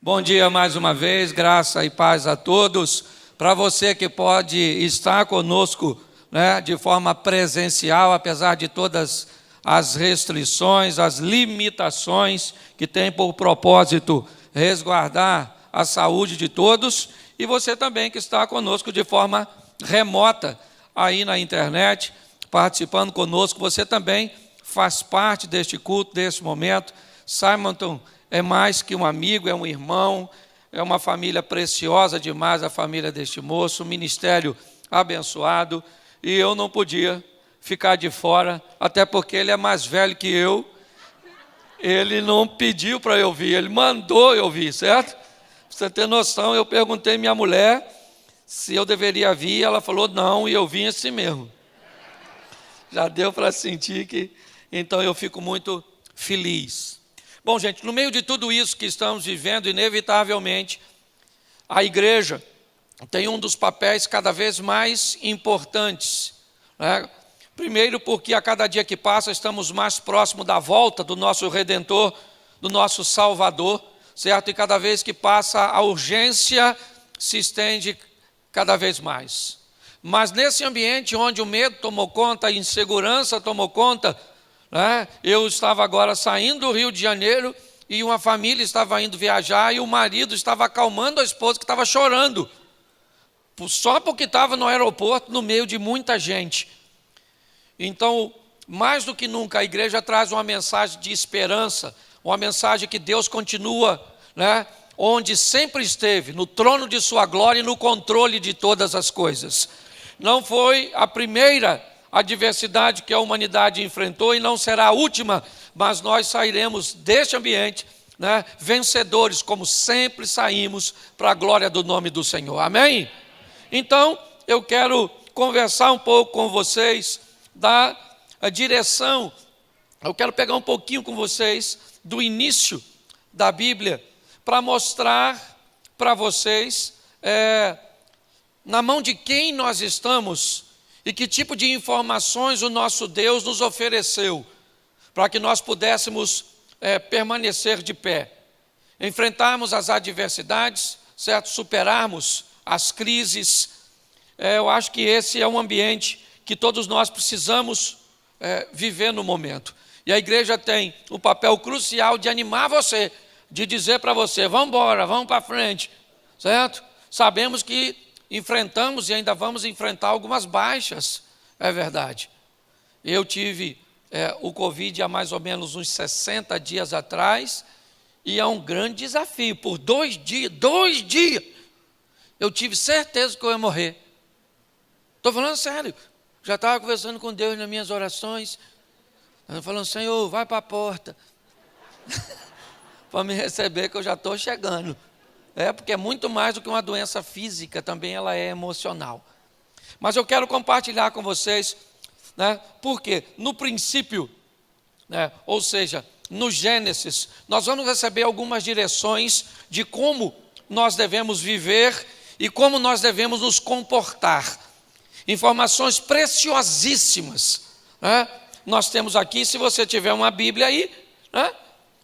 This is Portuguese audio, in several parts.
Bom dia mais uma vez, graça e paz a todos. Para você que pode estar conosco, de forma presencial, apesar de todas as restrições, as limitações que tem por propósito resguardar a saúde de todos, e você também que está conosco de forma remota aí na internet, participando conosco, você também faz parte deste culto, deste momento. Simonton é mais que um amigo, é um irmão, é uma família preciosa demais, a família deste moço, um ministério abençoado, e eu não podia ficar de fora, até porque ele é mais velho que eu, ele não pediu para eu vir, ele mandou eu vir, certo? Pra você ter noção, eu perguntei à minha mulher se eu deveria vir, ela falou não, e eu vim assim mesmo. Já deu para sentir que, então eu fico muito feliz. Bom, gente, no meio de tudo isso que estamos vivendo, inevitavelmente, a igreja tem um dos papéis cada vez mais importantes, Primeiro porque a cada dia que passa estamos mais próximos da volta do nosso Redentor, do nosso Salvador, certo? E cada vez que passa a urgência se estende cada vez mais. Mas nesse ambiente onde o medo tomou conta, a insegurança tomou conta, eu estava agora saindo do Rio de Janeiro e uma família estava indo viajar e o marido estava acalmando a esposa que estava chorando, só porque estava no aeroporto no meio de muita gente. Então, mais do que nunca, a igreja traz uma mensagem de esperança, uma mensagem que Deus continua, onde sempre esteve, no trono de sua glória e no controle de todas as coisas. Não foi a primeira adversidade que a humanidade enfrentou e não será a última, mas nós sairemos deste ambiente, vencedores, como sempre saímos, para a glória do nome do Senhor. Amém? Então, eu quero conversar um pouco com vocês da direção, eu quero pegar um pouquinho com vocês do início da Bíblia, para mostrar para vocês na mão de quem nós estamos e que tipo de informações o nosso Deus nos ofereceu, para que nós pudéssemos permanecer de pé, enfrentarmos as adversidades, certo? Superarmos as crises. Eu acho que esse é um ambiente que todos nós precisamos viver no momento. E a igreja tem um papel crucial de animar você, de dizer para você, vamos embora, vamos para frente, certo? Sabemos que enfrentamos e ainda vamos enfrentar algumas baixas, é verdade. Eu tive o Covid há mais ou menos uns 60 dias atrás, e é um grande desafio. Por 2 dias, eu tive certeza que eu ia morrer. Estou falando sério. Já estava conversando com Deus nas minhas orações, falando, Senhor, vai para a porta, para me receber que eu já estou chegando. Porque é muito mais do que uma doença física, também ela é emocional. Mas eu quero compartilhar com vocês, porque no princípio, ou seja, no Gênesis, nós vamos receber algumas direções de como nós devemos viver e como nós devemos nos comportar. Informações preciosíssimas, nós temos aqui, se você tiver uma Bíblia aí,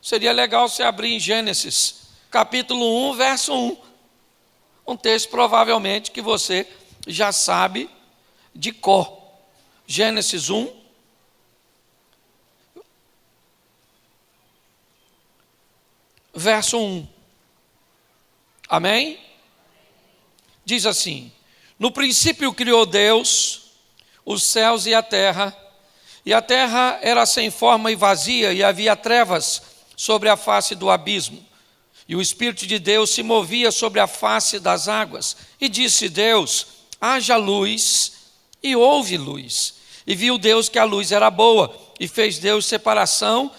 seria legal você abrir em Gênesis, capítulo 1, verso 1, um texto provavelmente que você já sabe de cor. Gênesis 1, verso 1, amém? Diz assim, no princípio criou Deus os céus e a terra era sem forma e vazia, e havia trevas sobre a face do abismo. E o Espírito de Deus se movia sobre a face das águas. E disse Deus, haja luz, e houve luz. E viu Deus que a luz era boa, e fez Deus separação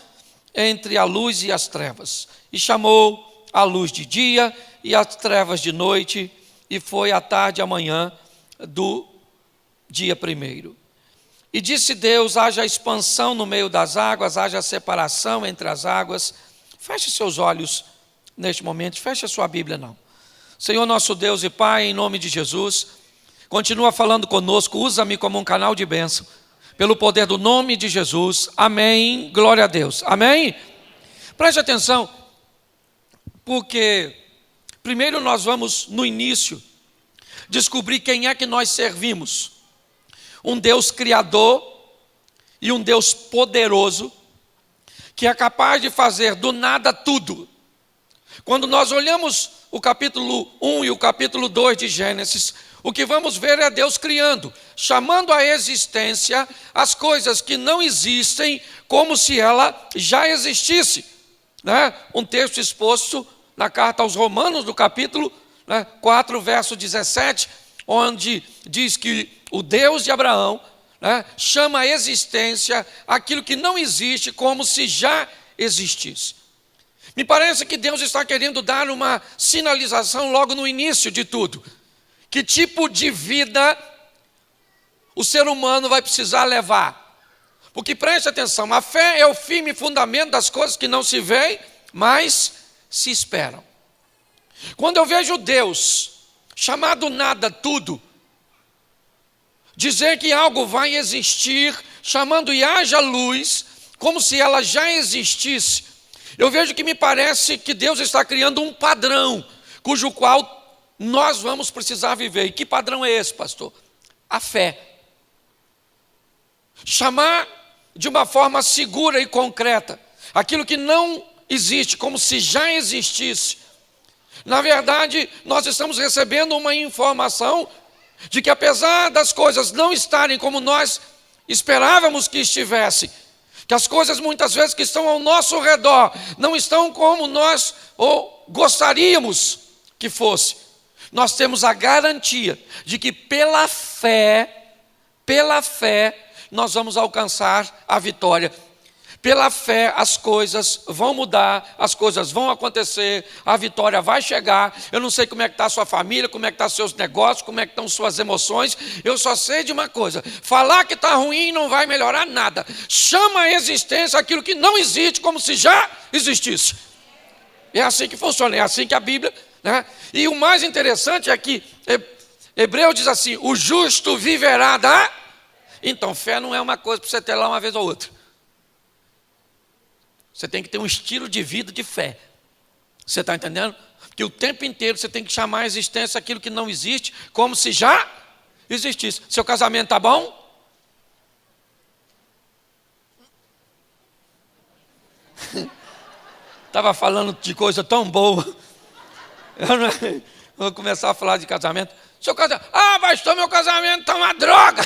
entre a luz e as trevas. E chamou a luz de dia e as trevas de noite, e foi a tarde e a manhã do dia primeiro. E disse Deus, haja expansão no meio das águas, haja separação entre as águas. Feche seus olhos neste momento, feche a sua Bíblia não. Senhor nosso Deus e Pai, em nome de Jesus, continua falando conosco, usa-me como um canal de bênção, pelo poder do nome de Jesus, amém, glória a Deus, amém? Preste atenção, porque Primeiro nós vamos, no início, descobrir quem é que nós servimos. Um Deus criador e um Deus poderoso, que é capaz de fazer do nada tudo. Quando nós olhamos o capítulo 1 e o capítulo 2 de Gênesis, o que vamos ver é Deus criando, chamando à existência as coisas que não existem como se ela já existisse. Um texto exposto na carta aos Romanos, do capítulo 4, verso 17, onde diz que o Deus de Abraão chama à existência aquilo que não existe como se já existisse. Me parece que Deus está querendo dar uma sinalização logo no início de tudo. Que tipo de vida o ser humano vai precisar levar? Porque preste atenção, a fé é o firme fundamento das coisas que não se veem, mas se esperam. Quando eu vejo Deus, chamado nada tudo, dizer que algo vai existir, chamando e haja luz, como se ela já existisse, eu vejo que me parece que Deus está criando um padrão, cujo qual nós vamos precisar viver. E que padrão é esse, pastor? A fé. Chamar de uma forma segura e concreta aquilo que não existe, como se já existisse. Na verdade, nós estamos recebendo uma informação de que apesar das coisas não estarem como nós esperávamos que estivessem, que as coisas muitas vezes que estão ao nosso redor não estão como nós ou gostaríamos que fosse, nós temos a garantia de que pela fé, nós vamos alcançar a vitória. Pela fé as coisas vão mudar, as coisas vão acontecer, a vitória vai chegar. Eu não sei como é que está a sua família, como é que estão os seus negócios, como é que estão suas emoções. Eu só sei de uma coisa: falar que está ruim não vai melhorar nada. Chama a existência aquilo que não existe como se já existisse. É assim que funciona, é assim que a Bíblia, E o mais interessante é que Hebreus diz assim: o justo viverá da... Então fé não é uma coisa para você ter lá uma vez ou outra. Você tem que ter um estilo de vida de fé. Você está entendendo? Que o tempo inteiro você tem que chamar a existência aquilo que não existe, como se já existisse. Seu casamento está bom? Estava falando de coisa tão boa. Eu vou começar a falar de casamento. Seu casamento, pastor, meu casamento está uma droga.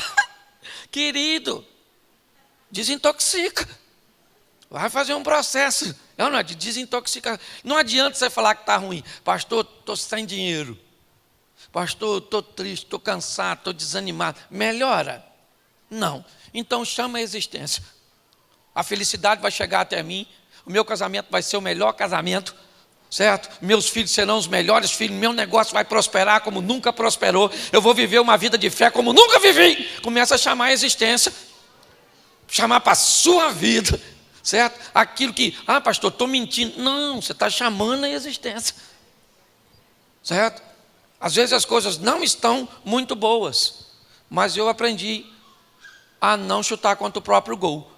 Querido, desintoxica. Vai fazer um processo de desintoxicação. Não adianta você falar que está ruim. Pastor, estou sem dinheiro. Pastor, estou triste, estou cansado, estou desanimado. Melhora? Não. Então chama a existência. A felicidade vai chegar até mim. O meu casamento vai ser o melhor casamento. Certo? Meus filhos serão os melhores filhos. Meu negócio vai prosperar como nunca prosperou. Eu vou viver uma vida de fé como nunca vivi. Começa a chamar a existência. Chamar para a sua vida. Certo? Aquilo que, pastor, estou mentindo. Não, você está chamando a existência. Certo? Às vezes as coisas não estão muito boas, mas eu aprendi a não chutar contra o próprio gol.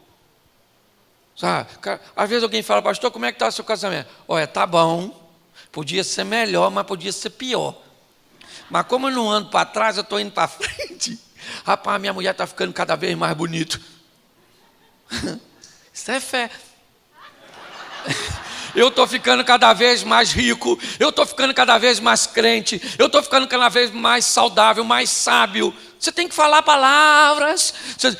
Sabe? Às vezes alguém fala: pastor, como é que está o seu casamento? Olha, está bom, podia ser melhor, mas podia ser pior. Mas como eu não ando para trás, eu estou indo para frente. Rapaz, minha mulher está ficando cada vez mais bonita. Isso é fé. Eu estou ficando cada vez mais rico, eu estou ficando cada vez mais crente, eu estou ficando cada vez mais saudável, mais sábio. Você tem que falar palavras,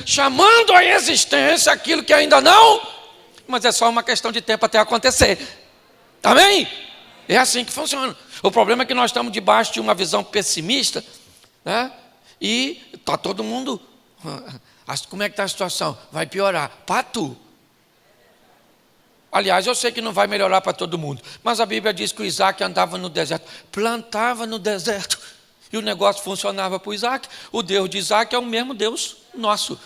chamando à existência aquilo que ainda não, mas é só uma questão de tempo até acontecer. Amém? É assim que funciona. O problema é que nós estamos debaixo de uma visão pessimista, e está todo mundo... Como é que está a situação? Vai piorar. Para tu. Aliás, eu sei que não vai melhorar para todo mundo, mas a Bíblia diz que o Isaac andava no deserto, plantava no deserto, e o negócio funcionava para o Isaac. O Deus de Isaac é o mesmo Deus nosso.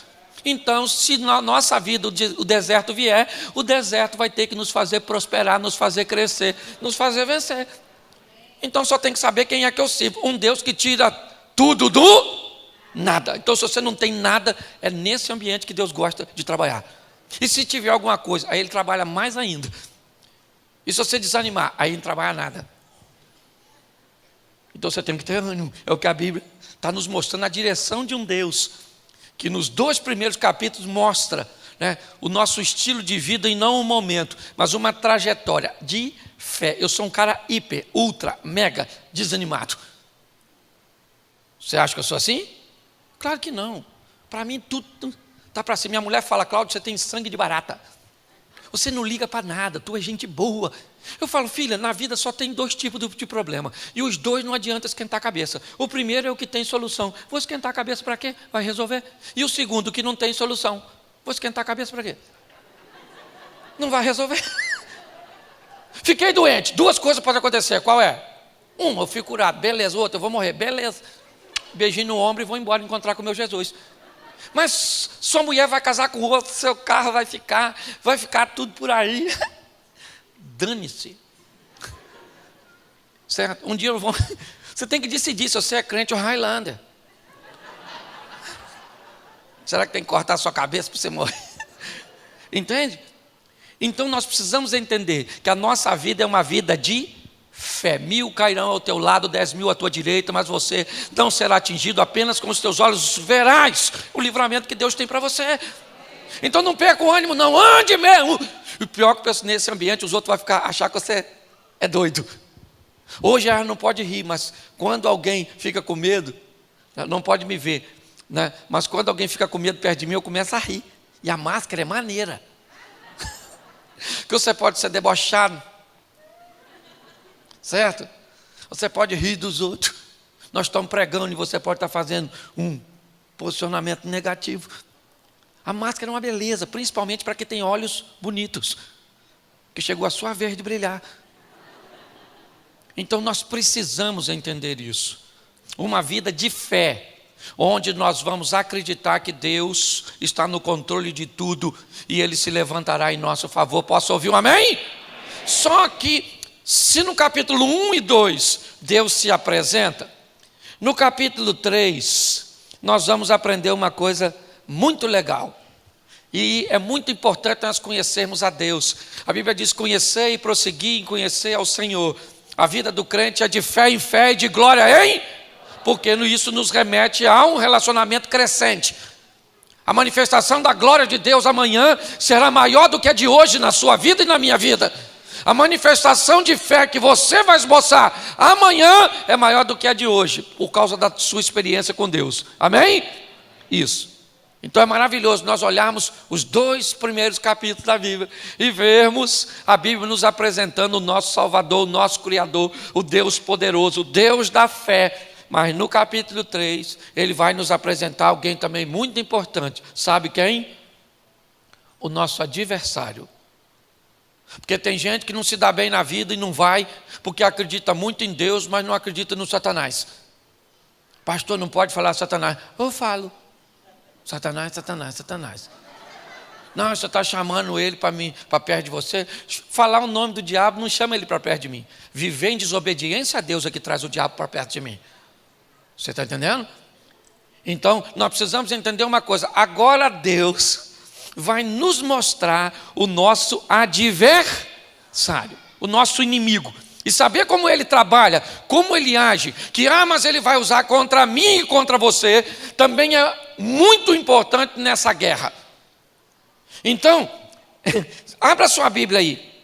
Então, se na nossa vida o deserto vier, o deserto vai ter que nos fazer prosperar, nos fazer crescer, nos fazer vencer. Então só tem que saber quem é que eu sirvo. Um Deus que tira tudo do nada. Então, se você não tem nada, é nesse ambiente que Deus gosta de trabalhar. E se tiver alguma coisa, aí Ele trabalha mais ainda. E se você desanimar, aí Ele não trabalha nada. Então você tem que ter ânimo. É o que a Bíblia está nos mostrando, a direção de um Deus, que nos 2 primeiros capítulos mostra, né, o nosso estilo de vida e não um momento, mas uma trajetória de fé. Eu sou um cara hiper, ultra, mega desanimado. Você acha que eu sou assim? Claro que não. Para mim tudo está para cima. Minha mulher fala: Cláudio, você tem sangue de barata. Você não liga para nada, tu é gente boa. Eu falo: filha, na vida só tem 2 tipos de problema. E os 2 não adianta esquentar a cabeça. O primeiro é o que tem solução. Vou esquentar a cabeça para quê? Vai resolver. E o segundo, o que não tem solução. Vou esquentar a cabeça para quê? Não vai resolver. Fiquei doente. 2 coisas podem acontecer. Qual é? Uma, eu fico curado. Beleza. Outra, eu vou morrer. Beleza. Beijinho no ombro e vou embora encontrar com o meu Jesus. Mas sua mulher vai casar com o outro, seu carro vai ficar tudo por aí. Dane-se. Certo? Um dia eu vou. Você tem que decidir se você é crente ou Highlander. Será que tem que cortar a sua cabeça para você morrer? Entende? Então nós precisamos entender que a nossa vida é uma vida de fé. 1000 cairão ao teu lado, 10.000 à tua direita, mas você não será atingido. Apenas com os teus olhos verás o livramento que Deus tem para você. Então não perca o ânimo, não, ande mesmo. E o pior que nesse ambiente, os outros vão achar que você é doido. Hoje ela não pode rir, mas quando alguém fica com medo, não pode me ver, né? Mas quando alguém fica com medo perto de mim, eu começo a rir. E a máscara é maneira. Que você pode ser debochado, certo? Você pode rir dos outros. Nós estamos pregando e você pode estar fazendo um posicionamento negativo. A máscara é uma beleza, principalmente para quem tem olhos bonitos, que chegou a sua vez de brilhar. Então nós precisamos entender isso. Uma vida de fé, onde nós vamos acreditar que Deus está no controle de tudo e Ele se levantará em nosso favor. Posso ouvir um amém? Só que, se no capítulo 1 e 2 Deus se apresenta, no capítulo 3 nós vamos aprender uma coisa muito legal. E é muito importante nós conhecermos a Deus. A Bíblia diz: conhecer e prosseguir em conhecer ao Senhor. A vida do crente é de fé em fé e de glória em... Porque isso nos remete a um relacionamento crescente. A manifestação da glória de Deus amanhã será maior do que a de hoje na sua vida e na minha vida. A manifestação de fé que você vai esboçar amanhã é maior do que a de hoje, por causa da sua experiência com Deus. Amém? Isso. Então é maravilhoso nós olharmos os 2 primeiros capítulos da Bíblia e vermos a Bíblia nos apresentando o nosso Salvador, o nosso Criador, o Deus poderoso, o Deus da fé. Mas no capítulo 3, ele vai nos apresentar alguém também muito importante. Sabe quem? O nosso adversário. Porque tem gente que não se dá bem na vida e não vai, porque acredita muito em Deus, mas não acredita no Satanás. Pastor, não pode falar Satanás. Eu falo. Satanás, Satanás, Satanás. Não, você está chamando ele para perto de você. Falar o nome do diabo, não chama ele para perto de mim. Viver em desobediência a Deus é que traz o diabo para perto de mim. Você está entendendo? Então, nós precisamos entender uma coisa. Agora Deus vai nos mostrar o nosso adversário, o nosso inimigo. E saber como ele trabalha, como ele age, que armas ele vai usar contra mim e contra você, também é muito importante nessa guerra. Então, abra sua Bíblia aí.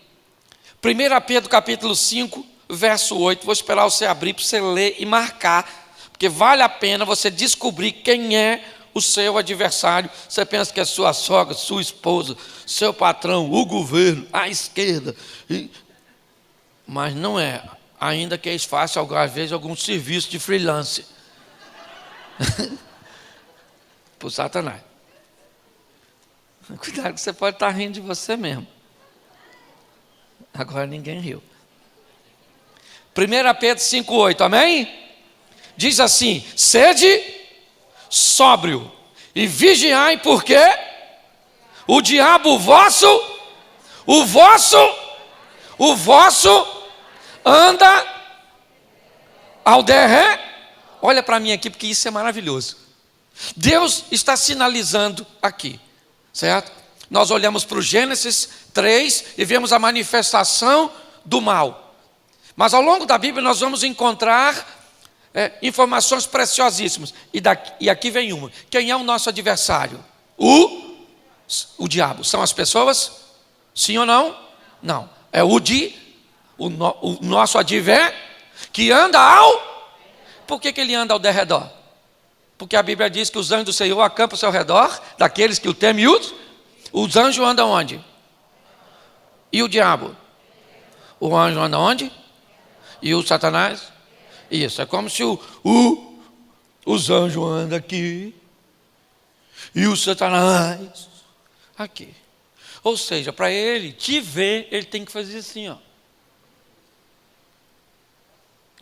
1 Pedro capítulo 5, verso 8. Vou esperar você abrir para você ler e marcar, porque vale a pena você descobrir quem é o seu adversário. Você pensa que é sua sogra, sua esposa, seu patrão, o governo, a esquerda. Mas não é. Ainda que eles façam, às vezes, algum serviço de freelance. Por Satanás. Cuidado que você pode estar rindo de você mesmo. Agora ninguém riu. 1 Pedro 5,8, amém? Diz assim: sede sóbrio e vigiai, porque o diabo o vosso anda ao derré. Olha para mim aqui, porque isso é maravilhoso. Deus está sinalizando aqui, certo? Nós olhamos para o Gênesis 3 e vemos a manifestação do mal. Mas ao longo da Bíblia nós vamos encontrar informações preciosíssimas. E aqui vem uma. Quem é o nosso adversário? O diabo. São as pessoas? Sim ou não? Não. É o nosso adversário que anda ao... Por que ele anda ao derredor? Porque a Bíblia diz que os anjos do Senhor acampam ao seu redor, daqueles que o temem. Os anjos andam onde? E o diabo? O anjo anda onde? E o Satanás? Isso, é como se os anjos andam aqui e o Satanás aqui. Ou seja, para ele te ver, ele tem que fazer assim, ó.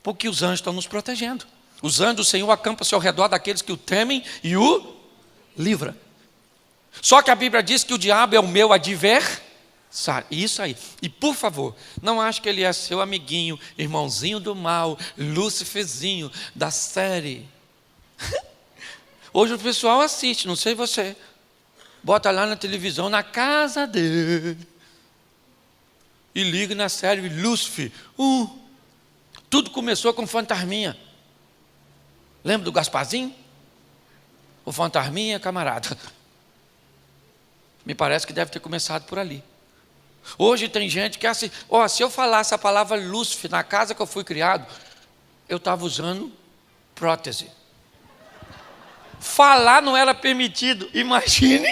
Porque os anjos estão nos protegendo. Os anjos do Senhor acampam-se ao redor daqueles que o temem e o livra. Só que a Bíblia diz que o diabo é o meu adversário. Isso aí. E por favor, não ache que ele é seu amiguinho, irmãozinho do mal, Luciferzinho da série. Hoje o pessoal assiste, não sei você. Bota lá na televisão, na casa dele. E liga na série Lúcifer. Tudo começou com fantasminha. Lembra do Gasparzinho? O fantasminha, camarada. Me parece que deve ter começado por ali. Hoje tem gente que é assim, se eu falasse a palavra Lúcifer na casa que eu fui criado, eu estava usando prótese. Falar não era permitido, imagine.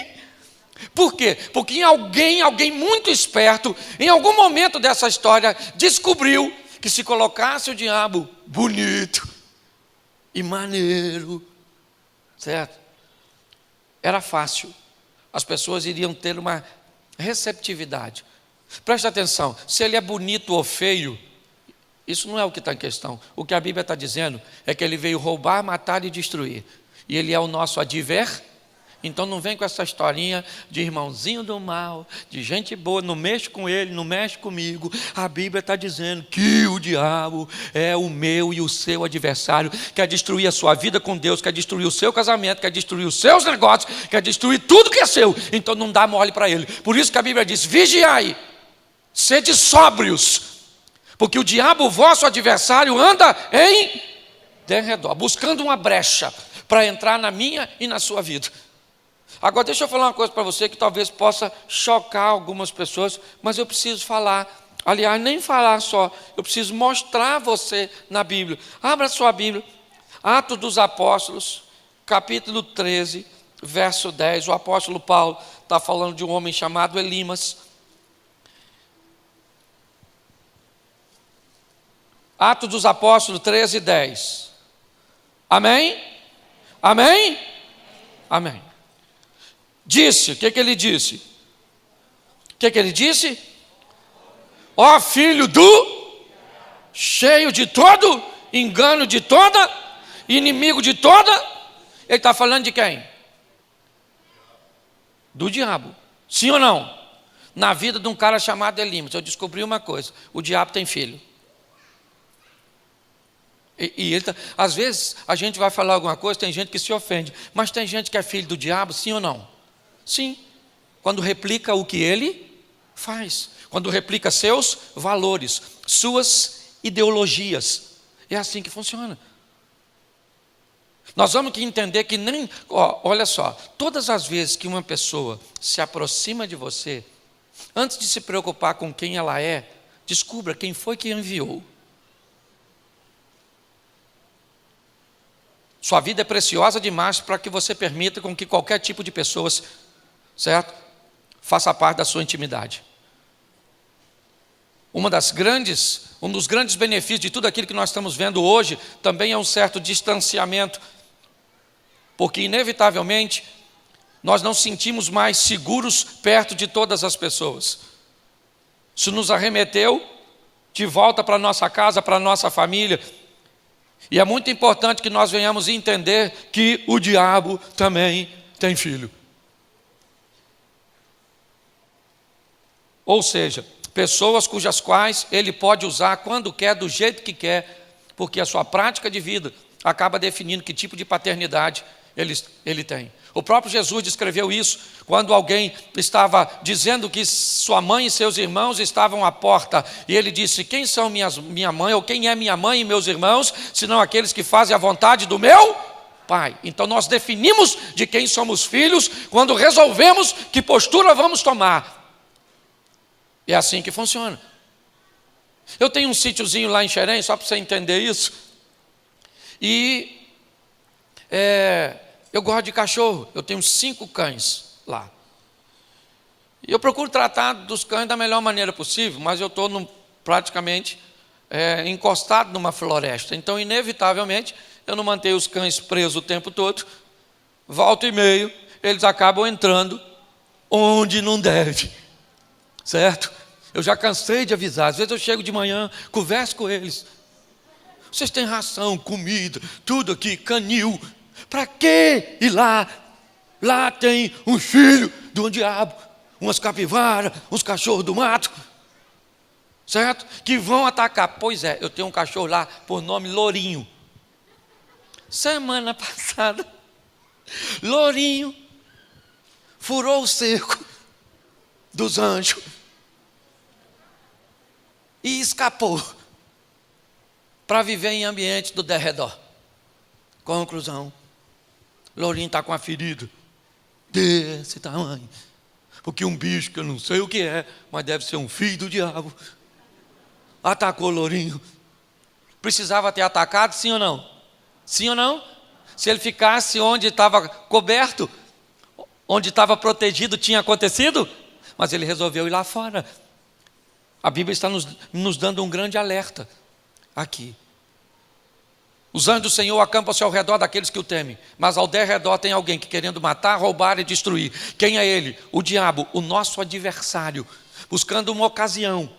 Por quê? Porque alguém muito esperto, em algum momento dessa história, descobriu que se colocasse o diabo bonito e maneiro, certo? Era fácil. As pessoas iriam ter uma receptividade. Preste atenção, se ele é bonito ou feio, isso não é o que está em questão. O que a Bíblia está dizendo é que ele veio roubar, matar e destruir. E ele é o nosso adversário. Então não vem com essa historinha de irmãozinho do mal, de gente boa, não mexe com ele, não mexe comigo. A Bíblia está dizendo que o diabo é o meu e o seu adversário, quer destruir a sua vida com Deus, quer destruir o seu casamento, quer destruir os seus negócios, quer destruir tudo que é seu. Então não dá mole para ele. Por isso que a Bíblia diz, vigiai, sede sóbrios, porque o diabo, o vosso adversário, anda em derredor, buscando uma brecha para entrar na minha e na sua vida. Agora deixa eu falar uma coisa para você que talvez possa chocar algumas pessoas, mas eu preciso falar, aliás, nem falar só, eu preciso mostrar você na Bíblia. Abra sua Bíblia, Atos dos Apóstolos, capítulo 13, verso 10, o apóstolo Paulo está falando de um homem chamado Elimas. Atos dos Apóstolos 13, 10. Amém? Amém? Amém. Disse, o que ele disse? O que ele disse? Ó filho cheio de todo, engano de toda, inimigo de toda. Ele está falando de quem? Do diabo. Sim ou não? Na vida de um cara chamado Elimas, eu descobri uma coisa: o diabo tem filho. E ele às vezes a gente vai falar alguma coisa, tem gente que se ofende, mas tem gente que é filho do diabo, sim ou não? Sim, quando replica o que ele faz, quando replica seus valores, suas ideologias, é assim que funciona. Nós vamos que entender que olha só, todas as vezes que uma pessoa se aproxima de você, antes de se preocupar com quem ela é, descubra quem foi que enviou. Sua vida é preciosa demais para que você permita com que qualquer tipo de pessoas, certo, faça parte da sua intimidade. Um dos grandes benefícios de tudo aquilo que nós estamos vendo hoje também é um certo distanciamento, porque inevitavelmente nós não sentimos mais seguros perto de todas as pessoas. Isso nos arremeteu de volta para a nossa casa, para a nossa família. E é muito importante que nós venhamos entender que o diabo também tem filho. Ou seja, pessoas cujas quais ele pode usar quando quer, do jeito que quer, porque a sua prática de vida acaba definindo que tipo de paternidade Ele tem. O próprio Jesus descreveu isso quando alguém estava dizendo que sua mãe e seus irmãos estavam à porta. E ele disse: quem são minha mãe, ou quem é minha mãe e meus irmãos, senão aqueles que fazem a vontade do meu Pai. Então nós definimos de quem somos filhos quando resolvemos que postura vamos tomar. E é assim que funciona. Eu tenho um sítiozinho lá em Xerém, só para você entender isso. E eu gosto de cachorro, eu tenho 5 cães lá. E eu procuro tratar dos cães da melhor maneira possível, mas eu estou praticamente encostado numa floresta. Então, inevitavelmente, eu não mantenho os cães presos o tempo todo. Volta e meio, eles acabam entrando onde não deve. Certo? Eu já cansei de avisar. Às vezes eu chego de manhã, converso com eles. Vocês têm ração, comida, tudo aqui, canil. Para que ir lá? Lá tem um filho de um diabo, umas capivaras, uns cachorros do mato, certo? Que vão atacar. Pois é, eu tenho um cachorro lá por nome Lourinho. Semana passada, Lourinho furou o cerco dos anjos e escapou para viver em ambiente do derredor. Conclusão: Lourinho está com a ferida desse tamanho, porque um bicho que eu não sei o que é, mas deve ser um filho do diabo, atacou Lourinho. Precisava ter atacado, sim ou não? Sim ou não? Se ele ficasse onde estava coberto, onde estava protegido, tinha acontecido? Mas ele resolveu ir lá fora. A Bíblia está nos dando um grande alerta aqui. Os anjos do Senhor acampam-se ao redor daqueles que o temem, mas ao derredor tem alguém que querendo matar, roubar e destruir. Quem é ele? O diabo, o nosso adversário, buscando uma ocasião.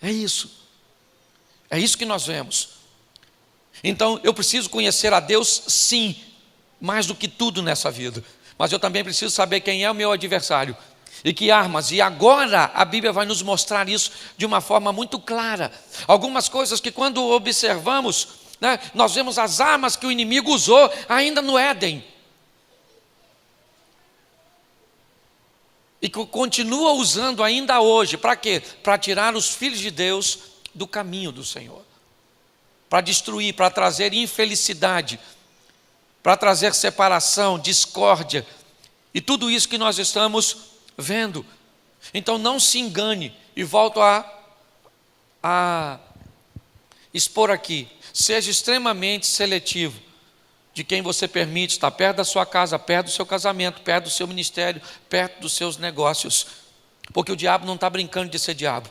É isso que nós vemos. Então eu preciso conhecer a Deus, sim, mais do que tudo nessa vida, mas eu também preciso saber quem é o meu adversário e que armas. E agora a Bíblia vai nos mostrar isso de uma forma muito clara. Algumas coisas que quando observamos, nós vemos as armas que o inimigo usou ainda no Éden. E que continua usando ainda hoje. Para quê? Para tirar os filhos de Deus do caminho do Senhor. Para destruir, para trazer infelicidade, para trazer separação, discórdia. E tudo isso que nós estamos vendo. Então não se engane. E volto a expor aqui. Seja extremamente seletivo de quem você permite estar perto da sua casa, perto do seu casamento, perto do seu ministério, perto dos seus negócios. Porque o diabo não está brincando de ser diabo.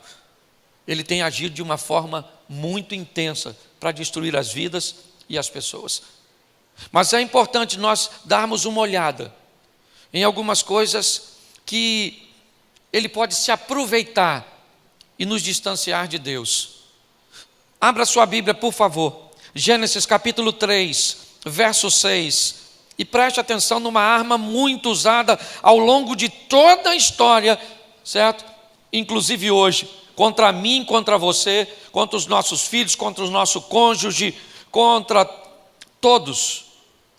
Ele tem agido de uma forma muito intensa para destruir as vidas e as pessoas. Mas é importante nós darmos uma olhada em algumas coisas que ele pode se aproveitar e nos distanciar de Deus. Abra sua Bíblia, por favor. Gênesis capítulo 3, verso 6. E preste atenção numa arma muito usada ao longo de toda a história, certo? Inclusive hoje, contra mim, contra você, contra os nossos filhos, contra o nosso cônjuge, contra todos.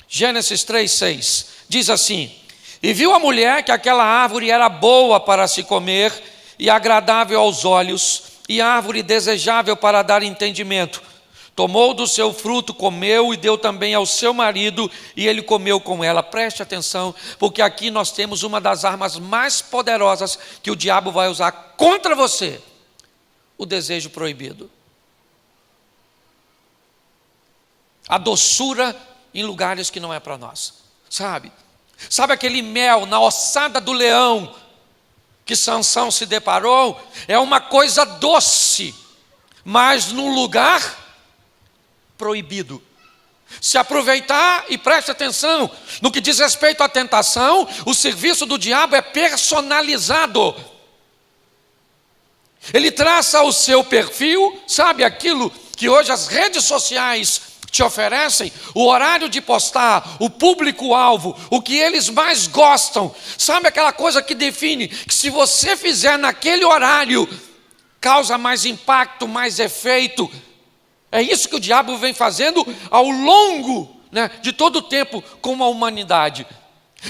Gênesis 3, 6. Diz assim: e viu a mulher que aquela árvore era boa para se comer e agradável aos olhos, e árvore desejável para dar entendimento. Tomou do seu fruto, comeu e deu também ao seu marido, e ele comeu com ela. Preste atenção, porque aqui nós temos uma das armas mais poderosas que o diabo vai usar contra você: o desejo proibido. A doçura em lugares que não é para nós. Sabe aquele mel na ossada do leão que Sansão se deparou? É uma coisa doce, mas num lugar proibido. Se aproveitar, e preste atenção, no que diz respeito à tentação, o serviço do diabo é personalizado. Ele traça o seu perfil, sabe aquilo que hoje as redes sociais te oferecem, o horário de postar, o público-alvo, o que eles mais gostam. Sabe aquela coisa que define que se você fizer naquele horário, causa mais impacto, mais efeito. É isso que o diabo vem fazendo ao longo né, de todo o tempo com a humanidade,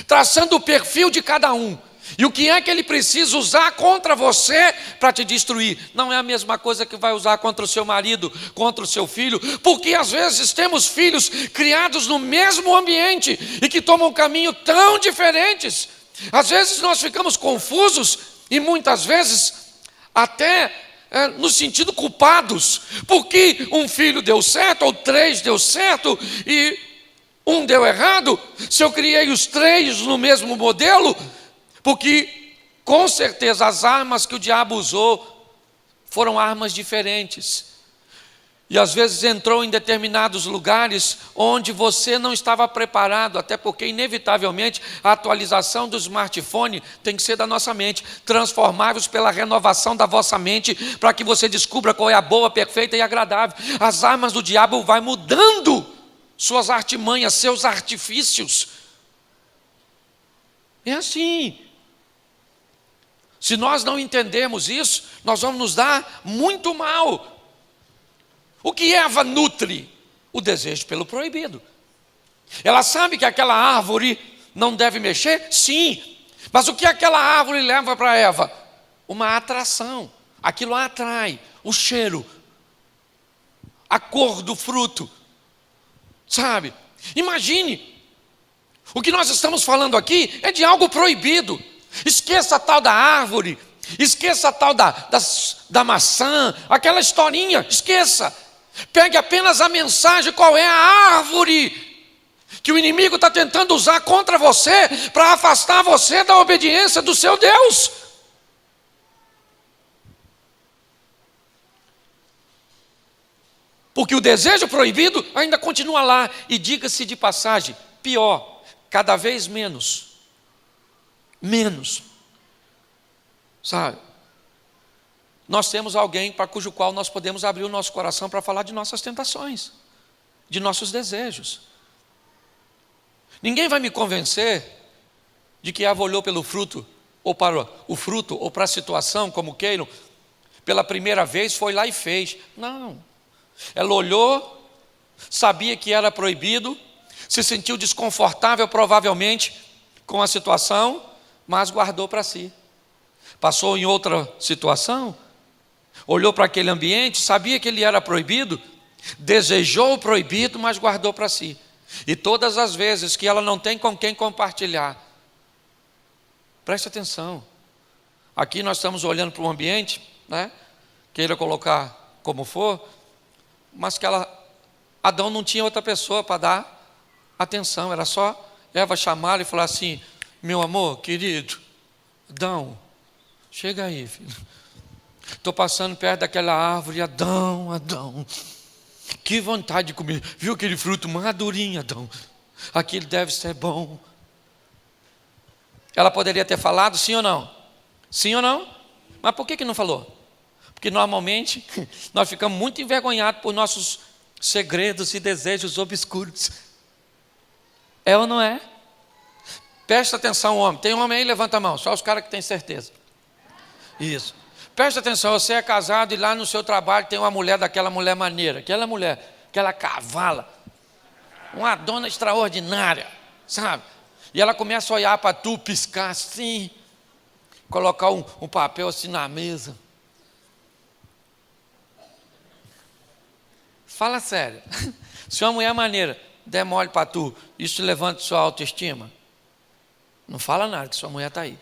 traçando o perfil de cada um. E o que é que ele precisa usar contra você para te destruir? Não é a mesma coisa que vai usar contra o seu marido, contra o seu filho, porque às vezes temos filhos criados no mesmo ambiente e que tomam caminho tão diferentes. Às vezes nós ficamos confusos e muitas vezes até no sentido culpados, porque um filho deu certo ou 3 deu certo e um deu errado. Se eu criei os 3 no mesmo modelo, porque com certeza as armas que o diabo usou foram armas diferentes. E às vezes entrou em determinados lugares onde você não estava preparado, até porque inevitavelmente a atualização do smartphone tem que ser da nossa mente, transformáveis pela renovação da vossa mente, para que você descubra qual é a boa, perfeita e agradável. As armas do diabo vai mudando suas artimanhas, seus artifícios. É assim. Se nós não entendermos isso, nós vamos nos dar muito mal. O que Eva nutre? O desejo pelo proibido. Ela sabe que aquela árvore não deve mexer? Sim. Mas o que aquela árvore leva para Eva? Uma atração. Aquilo a atrai. O cheiro. A cor do fruto. Sabe? Imagine. O que nós estamos falando aqui é de algo proibido. Esqueça a tal da árvore, esqueça a tal da maçã, aquela historinha, esqueça. Pegue apenas a mensagem, qual é a árvore que o inimigo está tentando usar contra você para afastar você da obediência do seu Deus. Porque o desejo proibido ainda continua lá, e diga-se de passagem, pior, cada vez menos, sabe? Nós temos alguém para cujo qual nós podemos abrir o nosso coração para falar de nossas tentações, de nossos desejos. Ninguém vai me convencer de que Eva olhou pelo fruto, ou para o fruto, ou para a situação, como queiram, pela primeira vez, foi lá e fez. Não. Ela olhou, sabia que era proibido, se sentiu desconfortável provavelmente com a situação, mas guardou para si. Passou em outra situação, olhou para aquele ambiente, sabia que ele era proibido, desejou o proibido, mas guardou para si. E todas as vezes que ela não tem com quem compartilhar, preste atenção, aqui nós estamos olhando para um ambiente, né? Queira colocar como for, mas que Adão não tinha outra pessoa para dar atenção, era só Eva chamar e falar assim: meu amor, querido, Adão, chega aí, filho. Estou passando perto daquela árvore, Adão, que vontade de comer. Viu aquele fruto madurinho, Adão? Aquilo deve ser bom. Ela poderia ter falado sim ou não? Sim ou não? Mas por que não falou? Porque normalmente nós ficamos muito envergonhados por nossos segredos e desejos obscuros. É ou não é? Presta atenção, homem. Tem homem aí? Levanta a mão. Só os caras que têm certeza. Isso. Presta atenção, você é casado e lá no seu trabalho tem uma mulher daquela mulher maneira. Aquela mulher, aquela cavala. Uma dona extraordinária, sabe? E ela começa a olhar para tu, piscar assim. Colocar um papel assim na mesa. Fala sério. Se uma mulher maneira der mole para tu, isso levanta sua autoestima? Não fala nada, que sua mulher está aí.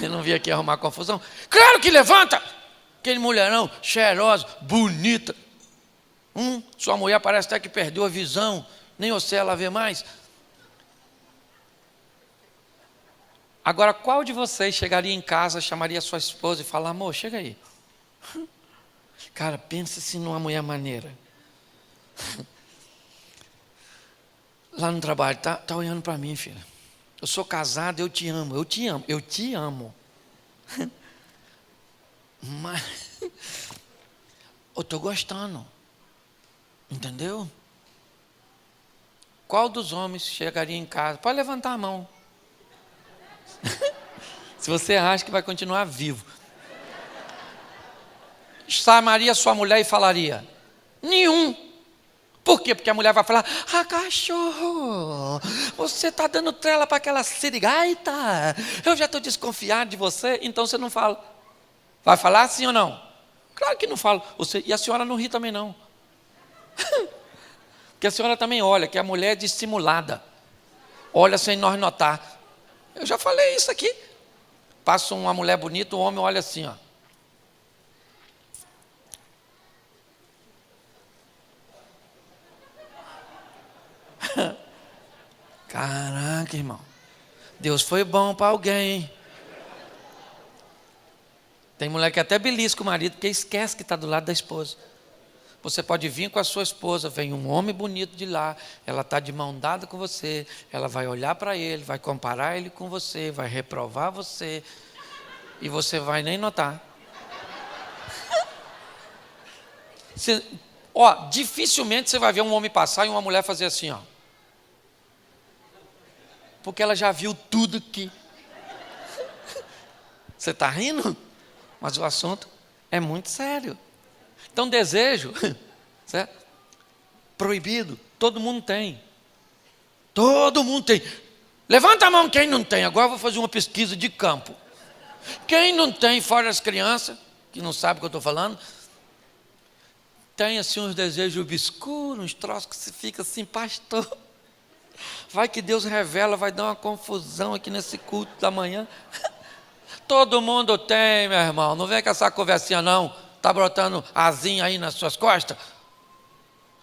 Eu não vim aqui arrumar confusão. Claro que levanta! Aquele mulherão, cheirosa, bonita. Sua mulher parece até que perdeu a visão. Nem você ela vê mais. Agora, qual de vocês chegaria em casa, chamaria sua esposa e falaria: amor, chega aí. Cara, pensa se numa mulher maneira. Lá no trabalho, tá olhando para mim, filha. Eu sou casado, eu te amo. Mas eu estou gostando. Entendeu? Qual dos homens chegaria em casa? Pode levantar a mão. Se você acha que vai continuar vivo. Chamaria sua mulher e falaria: nenhum. Por quê? quê? Porque a mulher vai falar: ah, cachorro, você está dando trela para aquela sirigaita, eu já estou desconfiado de você. Então você não fala. Vai falar sim ou não? Claro que não falo. E a senhora não ri também não. Porque a senhora também olha, que a mulher é dissimulada. Olha sem nós notar. Eu já falei isso aqui. Passa uma mulher bonita, o homem olha assim, ó. Caraca, irmão. Deus foi bom para alguém, hein? Tem mulher que até belisca o marido, porque esquece que está do lado da esposa. Você pode vir com a sua esposa, vem um homem bonito de lá, ela está de mão dada com você, ela vai olhar para ele, vai comparar ele com você, vai reprovar você, e você vai nem notar. Dificilmente você vai ver um homem passar e uma mulher fazer assim, ó. Porque ela já viu tudo que... Você está rindo? Mas o assunto é muito sério. Então, desejo, certo? Proibido, todo mundo tem. Todo mundo tem. Levanta a mão quem não tem. Agora eu vou fazer uma pesquisa de campo. Quem não tem, fora as crianças, que não sabem o que eu estou falando, tem assim uns desejos obscuros, uns troços que você fica assim, pastor. Vai que Deus revela, vai dar uma confusão aqui nesse culto da manhã. Todo mundo tem, meu irmão. Não vem com essa conversinha não. Está brotando asinha aí nas suas costas.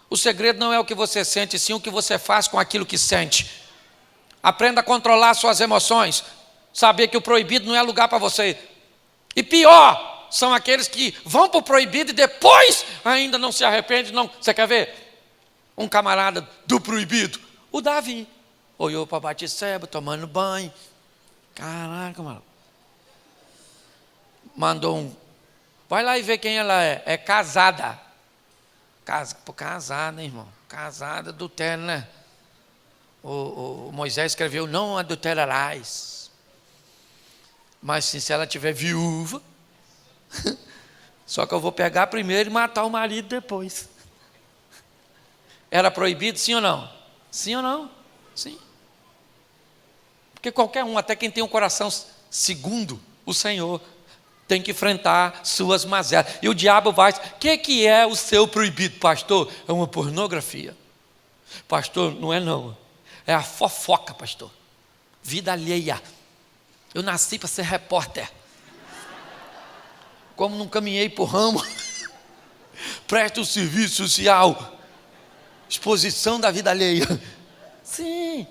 O segredo não é o que você sente, sim o que você faz com aquilo que sente. Aprenda a controlar suas emoções. Saber que o proibido não é lugar para você. E pior, são aqueles que vão para o proibido e depois ainda não se arrependem. Não. Você quer ver? Um camarada do proibido. O Davi. Olhou para Batseba, tomando banho. Caraca, mano. Mandou um... Vai lá e vê quem ela é. É casada. Casada, hein, irmão? Casada, adultério, né? O Moisés escreveu: não adulterarás. Mas sim, se ela tiver viúva, só que eu vou pegar primeiro e matar o marido depois. Era proibido, sim ou não? Sim ou não? Sim. Porque qualquer um, até quem tem um coração segundo o Senhor, tem que enfrentar suas mazelas. E o diabo vai... O que é o seu proibido, pastor? É uma pornografia. Pastor, não é não. É a fofoca, pastor. Vida alheia. Eu nasci para ser repórter. Como não caminhei por ramo, presto um serviço social. Exposição da vida alheia. Sim.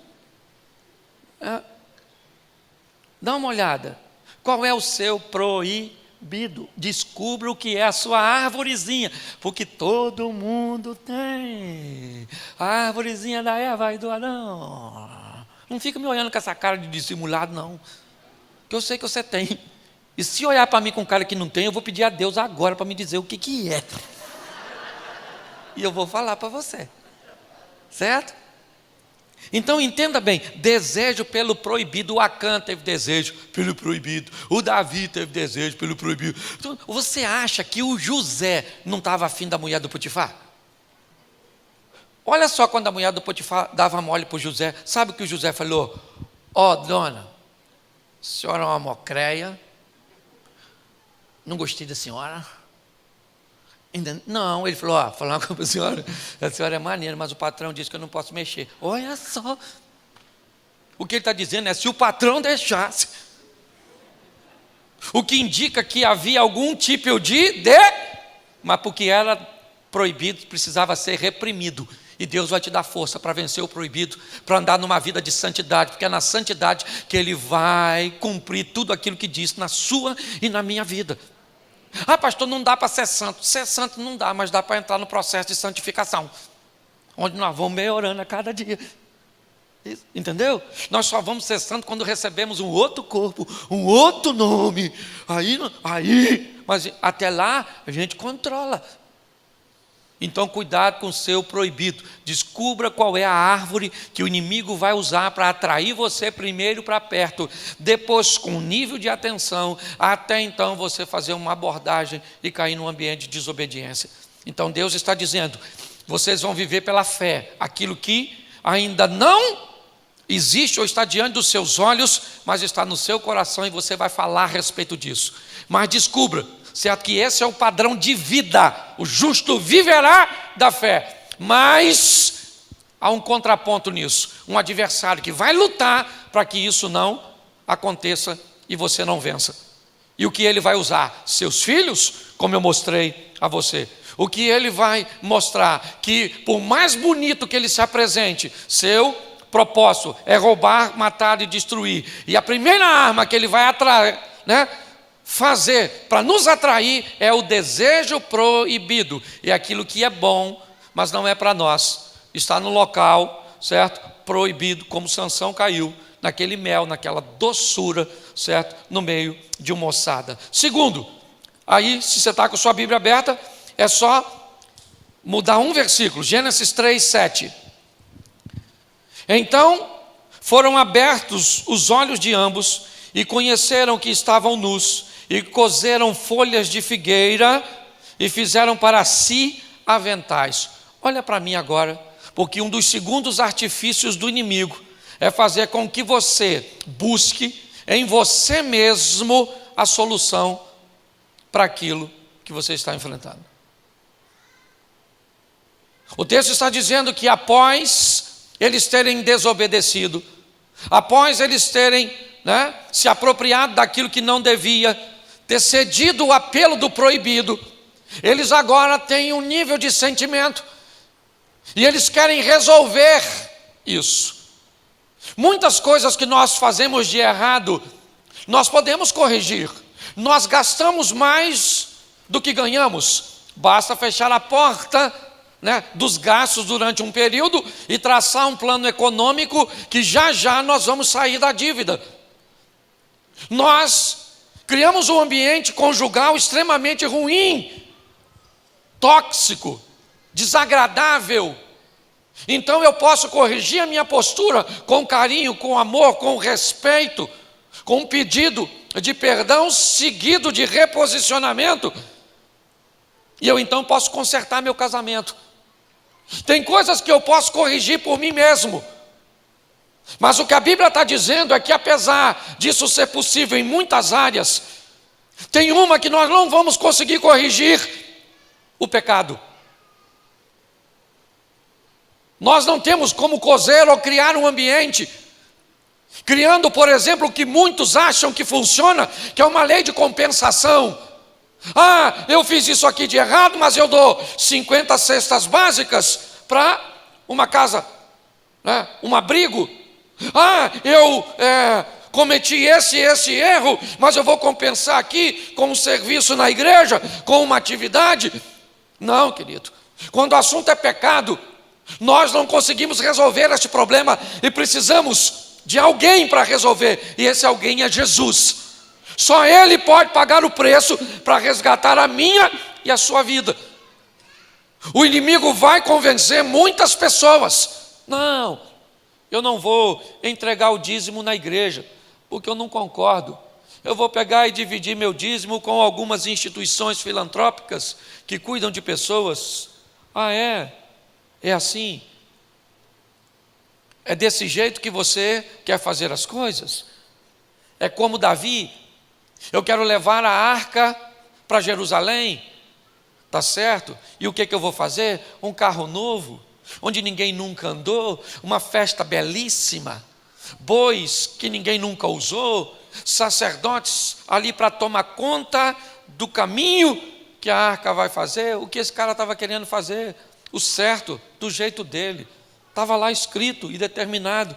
Dá uma olhada. Qual é o seu proibido? Descubra o que é a sua árvorezinha, porque todo mundo tem. A árvorezinha da Eva e do Adão. Não fica me olhando com essa cara de dissimulado, não. Que eu sei que você tem. E se olhar para mim com cara que não tem, eu vou pedir a Deus agora para me dizer o que é. E eu vou falar para você. Certo? Então entenda bem, desejo pelo proibido. O Acã teve desejo pelo proibido, o Davi teve desejo pelo proibido. Então, você acha que o José não estava afim da mulher do Potifar? Olha só, quando a mulher do Potifar dava mole para o José, sabe o que o José falou? Ó, dona, a senhora é uma mocreia, não gostei da senhora. Ainda, não, ele falou: falar uma coisa para a senhora é maneira, mas o patrão disse que eu não posso mexer. Olha só, o que ele está dizendo é: se o patrão deixasse, o que indica que havia algum tipo mas porque era proibido, precisava ser reprimido. E Deus vai te dar força para vencer o proibido, para andar numa vida de santidade, porque é na santidade que Ele vai cumprir tudo aquilo que disse na sua e na minha vida. Ah, pastor, não dá para ser santo. Ser santo não dá, mas dá para entrar no processo de santificação, onde nós vamos melhorando a cada dia. Isso, entendeu? Nós só vamos ser santos quando recebemos um outro corpo, um outro nome. Mas até lá a gente controla. Então cuidado com o seu proibido. Descubra qual é a árvore que o inimigo vai usar para atrair você primeiro para perto, depois com nível de atenção, até então você fazer uma abordagem e cair num ambiente de desobediência. Então Deus está dizendo: Vocês vão viver pela fé, aquilo que ainda não existe ou está diante dos seus olhos, mas está no seu coração e você vai falar a respeito disso. Mas descubra, certo, que esse é o padrão de vida. O justo viverá da fé. Mas há um contraponto nisso, um adversário que vai lutar para que isso não aconteça e você não vença. E o que ele vai usar? Seus filhos, como eu mostrei a você. O que ele vai mostrar? Que por mais bonito que ele se apresente, seu propósito é roubar, matar e destruir. E a primeira arma que ele vai atrair, fazer para nos atrair é o desejo proibido. É aquilo que é bom, mas não é para nós. Está no local, certo? Proibido, como Sansão caiu naquele mel, naquela doçura, certo? No meio de uma ossada. Segundo, aí se você está com sua Bíblia aberta, é só mudar um versículo, Gênesis 3:7. Então foram abertos os olhos de ambos e conheceram que estavam nus, e coseram folhas de figueira e fizeram para si aventais. Olha para mim agora, porque um dos segundos artifícios do inimigo é fazer com que você busque em você mesmo a solução para aquilo que você está enfrentando. O texto está dizendo que após eles terem desobedecido, após eles terem se apropriado daquilo que não devia, ter cedido o apelo do proibido, eles agora têm um nível de sentimento e eles querem resolver isso. Muitas coisas que nós fazemos de errado, nós podemos corrigir. Nós gastamos mais do que ganhamos. Basta fechar a porta dos gastos durante um período e traçar um plano econômico que já já nós vamos sair da dívida. Nós criamos um ambiente conjugal extremamente ruim, tóxico, desagradável. Então eu posso corrigir a minha postura com carinho, com amor, com respeito, com um pedido de perdão seguido de reposicionamento, e eu então posso consertar meu casamento. Tem coisas que eu posso corrigir por mim mesmo, mas o que a Bíblia está dizendo é que apesar disso ser possível em muitas áreas, tem uma que nós não vamos conseguir corrigir: o pecado. Nós não temos como coser ou criar um ambiente, criando, por exemplo, o que muitos acham que funciona, que é uma lei de compensação. Eu fiz isso aqui de errado, mas eu dou 50 cestas básicas para uma casa, um abrigo. Eu cometi esse erro, mas eu vou compensar aqui com um serviço na igreja, com uma atividade. Não, querido. Quando o assunto é pecado, nós não conseguimos resolver este problema e precisamos de alguém para resolver, e esse alguém é Jesus. Só Ele pode pagar o preço para resgatar a minha e a sua vida. O inimigo vai convencer muitas pessoas: não, eu não vou entregar o dízimo na igreja, porque eu não concordo. Eu vou pegar e dividir meu dízimo com algumas instituições filantrópicas que cuidam de pessoas. É assim? É desse jeito que você quer fazer as coisas? É como Davi: eu quero levar a arca para Jerusalém, tá certo? E o que eu vou fazer? Um carro novo, onde ninguém nunca andou, uma festa belíssima, bois que ninguém nunca usou, sacerdotes ali para tomar conta do caminho que a arca vai fazer. O que esse cara estava querendo fazer? O certo, do jeito dele. Estava lá escrito e determinado.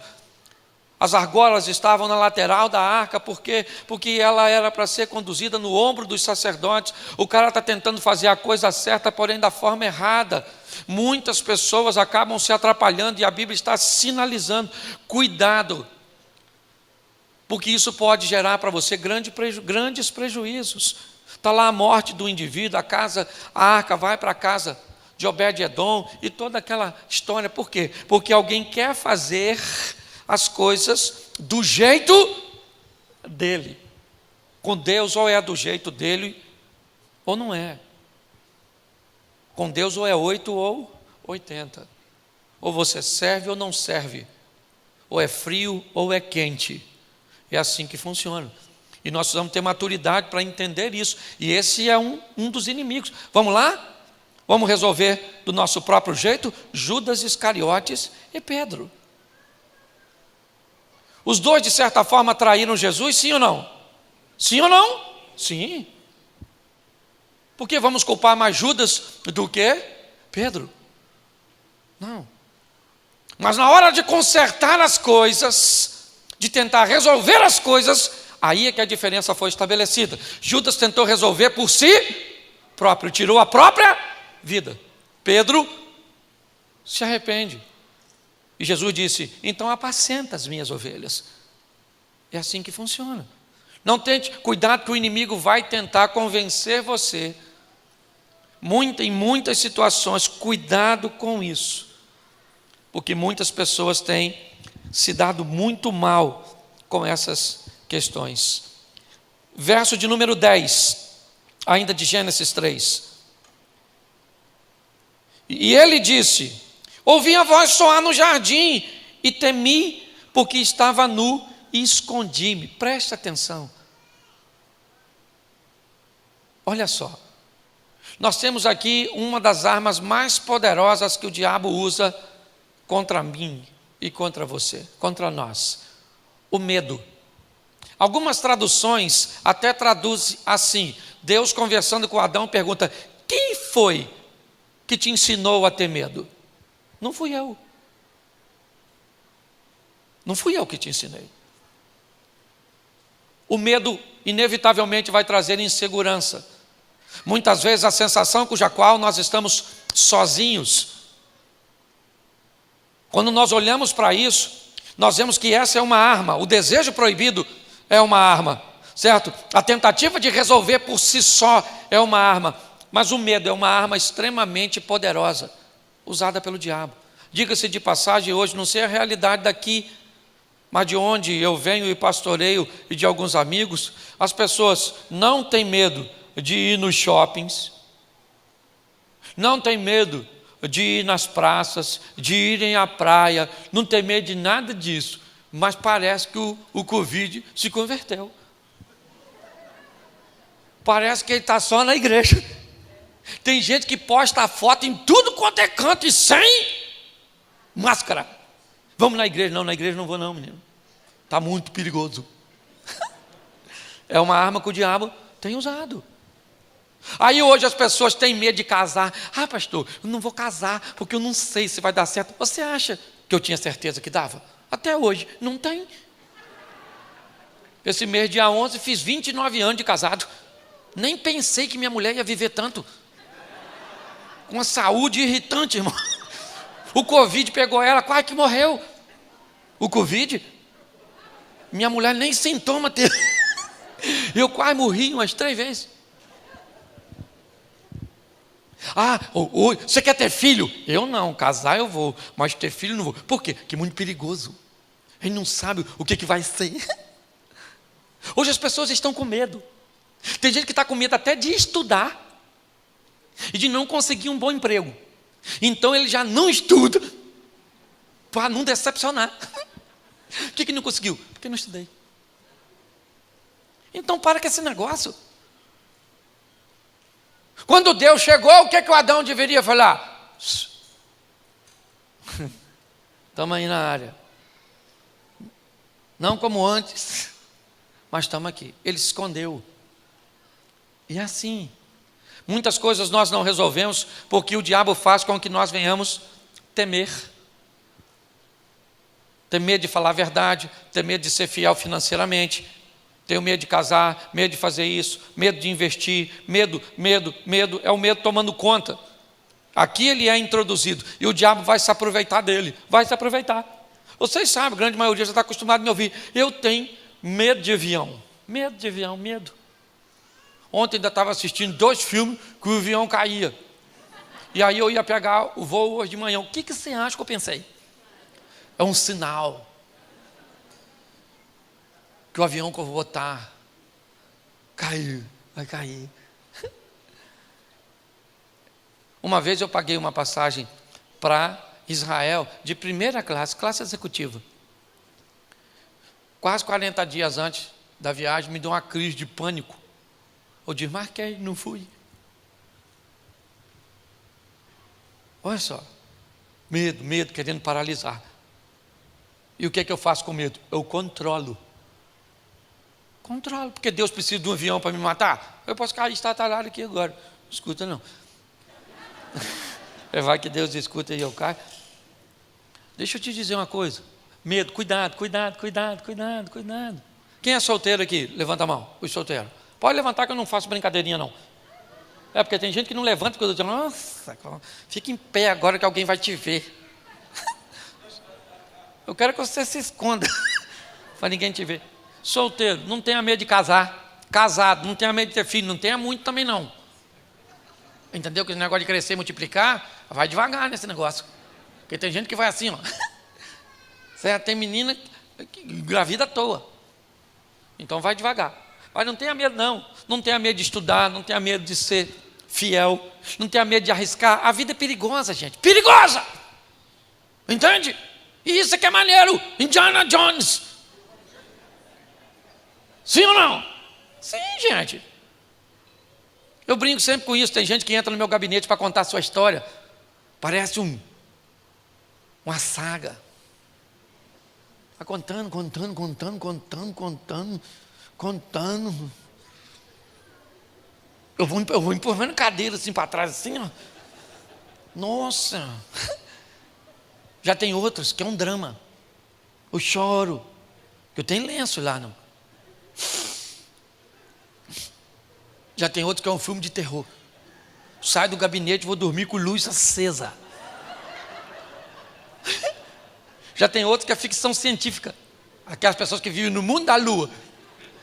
As argolas estavam na lateral da arca, porque ela era para ser conduzida no ombro dos sacerdotes. O cara está tentando fazer a coisa certa, porém da forma errada. Muitas pessoas acabam se atrapalhando e a Bíblia está sinalizando: cuidado, porque isso pode gerar para você grandes prejuízos. Está lá a morte do indivíduo, a arca vai para a casa de Obed-Edom e toda aquela história. Por quê? Porque alguém quer fazer as coisas do jeito dele. Com Deus, ou é do jeito dele ou não é. Com Deus ou é 8 ou 80. Ou você serve ou não serve. Ou é frio ou é quente. É assim que funciona. E nós precisamos ter maturidade para entender isso. E esse é um dos inimigos. Vamos lá? Vamos resolver do nosso próprio jeito? Judas Iscariotes e Pedro. Os dois, de certa forma, traíram Jesus, sim ou não? Sim ou não? Sim. Por que vamos culpar mais Judas do que Pedro? Não. Mas na hora de consertar as coisas, de tentar resolver as coisas, aí é que a diferença foi estabelecida. Judas tentou resolver por si próprio, tirou a própria vida. Pedro se arrepende. E Jesus disse: então apacenta as minhas ovelhas. É assim que funciona. Não tente, cuidado que o inimigo vai tentar convencer você. Em muitas situações, cuidado com isso. Porque muitas pessoas têm se dado muito mal com essas questões. Verso de número 10, ainda de Gênesis 3. E ele disse: ouvi a voz soar no jardim e temi, porque estava nu e escondi-me. Preste atenção. Olha só. Nós temos aqui uma das armas mais poderosas que o diabo usa contra mim e contra você, contra nós. O medo. Algumas traduções até traduzem assim: Deus conversando com Adão pergunta: quem foi que te ensinou a ter medo? Não fui eu. Não fui eu que te ensinei. O medo inevitavelmente vai trazer insegurança. Muitas vezes a sensação cuja qual nós estamos sozinhos. Quando nós olhamos para isso, nós vemos que essa é uma arma. O desejo proibido é uma arma, certo? A tentativa de resolver por si só é uma arma. Mas o medo é uma arma extremamente poderosa, usada pelo diabo. Diga-se de passagem, hoje, não sei a realidade daqui, mas de onde eu venho e pastoreio e de alguns amigos, as pessoas não têm medo de ir nos shoppings, não têm medo de ir nas praças, de irem à praia, não tem medo de nada disso, mas parece que o Covid se converteu. Parece que ele está só na igreja. Tem gente que posta a foto em tudo quanto é canto e sem máscara. Vamos na igreja? Não, na igreja não vou não, menino. Está muito perigoso. É uma arma que o diabo tem usado. Aí hoje as pessoas têm medo de casar. Ah, pastor, eu não vou casar porque eu não sei se vai dar certo. Você acha que eu tinha certeza que dava? Até hoje, não tem. Esse mês, dia 11, fiz 29 anos de casado. Nem pensei que minha mulher ia viver tanto. Com uma saúde irritante, irmão. O Covid pegou ela, quase que morreu. O Covid? Minha mulher nem sintoma teve. Eu quase morri umas 3 vezes. Ah, você quer ter filho? Eu não, casar eu vou, mas ter filho não vou. Por quê? Porque é muito perigoso. A gente não sabe o que vai ser. Hoje as pessoas estão com medo. Tem gente que está com medo até de estudar e de não conseguir um bom emprego. Então ele já não estuda para não decepcionar. Por que não conseguiu? Porque não estudei. Então para com esse negócio. Quando Deus chegou, o que o Adão deveria falar? Estamos aí na área. Não como antes, mas estamos aqui. Ele se escondeu. E é assim. Muitas coisas nós não resolvemos porque o diabo faz com que nós venhamos temer. Ter medo de falar a verdade, ter medo de ser fiel financeiramente. Tenho medo de casar, medo de fazer isso, medo de investir, medo, é o medo tomando conta. Aqui ele é introduzido e o diabo vai se aproveitar dele, vai se aproveitar. Vocês sabem, a grande maioria já está acostumada a me ouvir. Eu tenho medo de avião, medo. Ontem ainda estava assistindo 2 filmes que o avião caía. E aí eu ia pegar o voo hoje de manhã. O que você acha que eu pensei? É um sinal que o avião que eu vou botar vai cair. Uma vez eu paguei uma passagem para Israel de primeira classe, classe executiva. Quase 40 dias antes da viagem, me deu uma crise de pânico. Eu desmarquei, não fui. Olha só, medo, querendo paralisar. E o que é que eu faço com medo? Eu controlo, porque Deus precisa de um avião para me matar. Eu posso cair estatalhado aqui agora. Não escuta não. Vai que Deus escuta e eu caio. Deixa eu te dizer uma coisa. Medo, cuidado. Quem é solteiro aqui? Levanta a mão, os solteiros. Pode levantar que eu não faço brincadeirinha não. É porque tem gente que não levanta, porque eu digo, nossa, fica em pé agora que alguém vai te ver. Eu quero que você se esconda, para ninguém te ver. Solteiro, não tenha medo de casar. Casado, não tenha medo de ter filho, não tenha muito também não. Entendeu? Que esse negócio de crescer e multiplicar, vai devagar nesse negócio. Porque tem gente que vai assim, ó. Certo? Tem menina que engravida à toa. Então vai devagar. Mas não tenha medo não. Não tenha medo de estudar, não tenha medo de ser fiel, não tenha medo de arriscar. A vida é perigosa, gente. Perigosa! Entende? E isso é que é maneiro. Indiana Jones. Sim ou não? Sim, gente. Eu brinco sempre com isso. Tem gente que entra no meu gabinete para contar a sua história. Parece uma saga. Está contando. Eu vou empurrando cadeira assim para trás, assim, ó. Nossa. Já tem outros que é um drama. Eu choro. Eu tenho lenço lá, não. Já tem outros que é um filme de terror. Saio do gabinete e vou dormir com luz acesa. Já tem outros que é ficção científica. Aquelas pessoas que vivem no mundo da lua,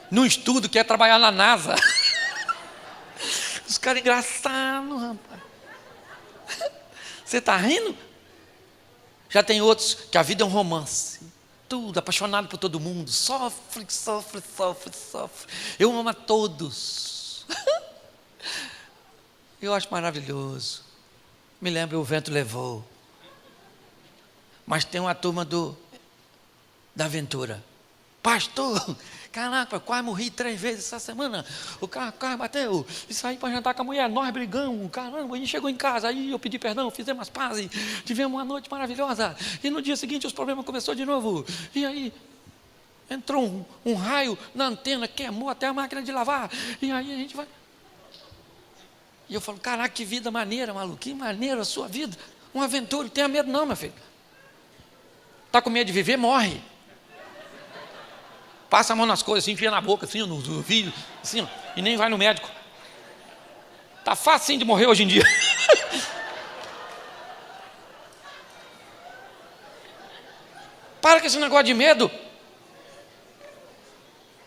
num estudo, quer trabalhar na NASA. Os caras engraçados, rapaz. Você está rindo? Já tem outros que a vida é um romance. Tudo, apaixonado por todo mundo. Sofre. Eu amo a todos. Eu acho maravilhoso. Me lembro, o vento levou. Mas tem uma turma da aventura. Pastor, caraca, quase morri 3 vezes essa semana. O carro bateu. E saí para jantar com a mulher. Nós brigamos. Caramba, a gente chegou em casa. Aí eu pedi perdão, fizemos as pazes. Tivemos uma noite maravilhosa. E no dia seguinte os problemas começaram de novo. E aí entrou um raio na antena, queimou até a máquina de lavar. E aí a gente vai. E eu falo, caraca, que vida maneira, maluco. Que maneira a sua vida. Uma aventura. Não tenha medo não, meu filho. Está com medo de viver? Morre. Passa a mão nas coisas, assim, enfia na boca, assim, no ouvido, assim, ó, e nem vai no médico. Está fácil de morrer hoje em dia. Para com esse negócio de medo.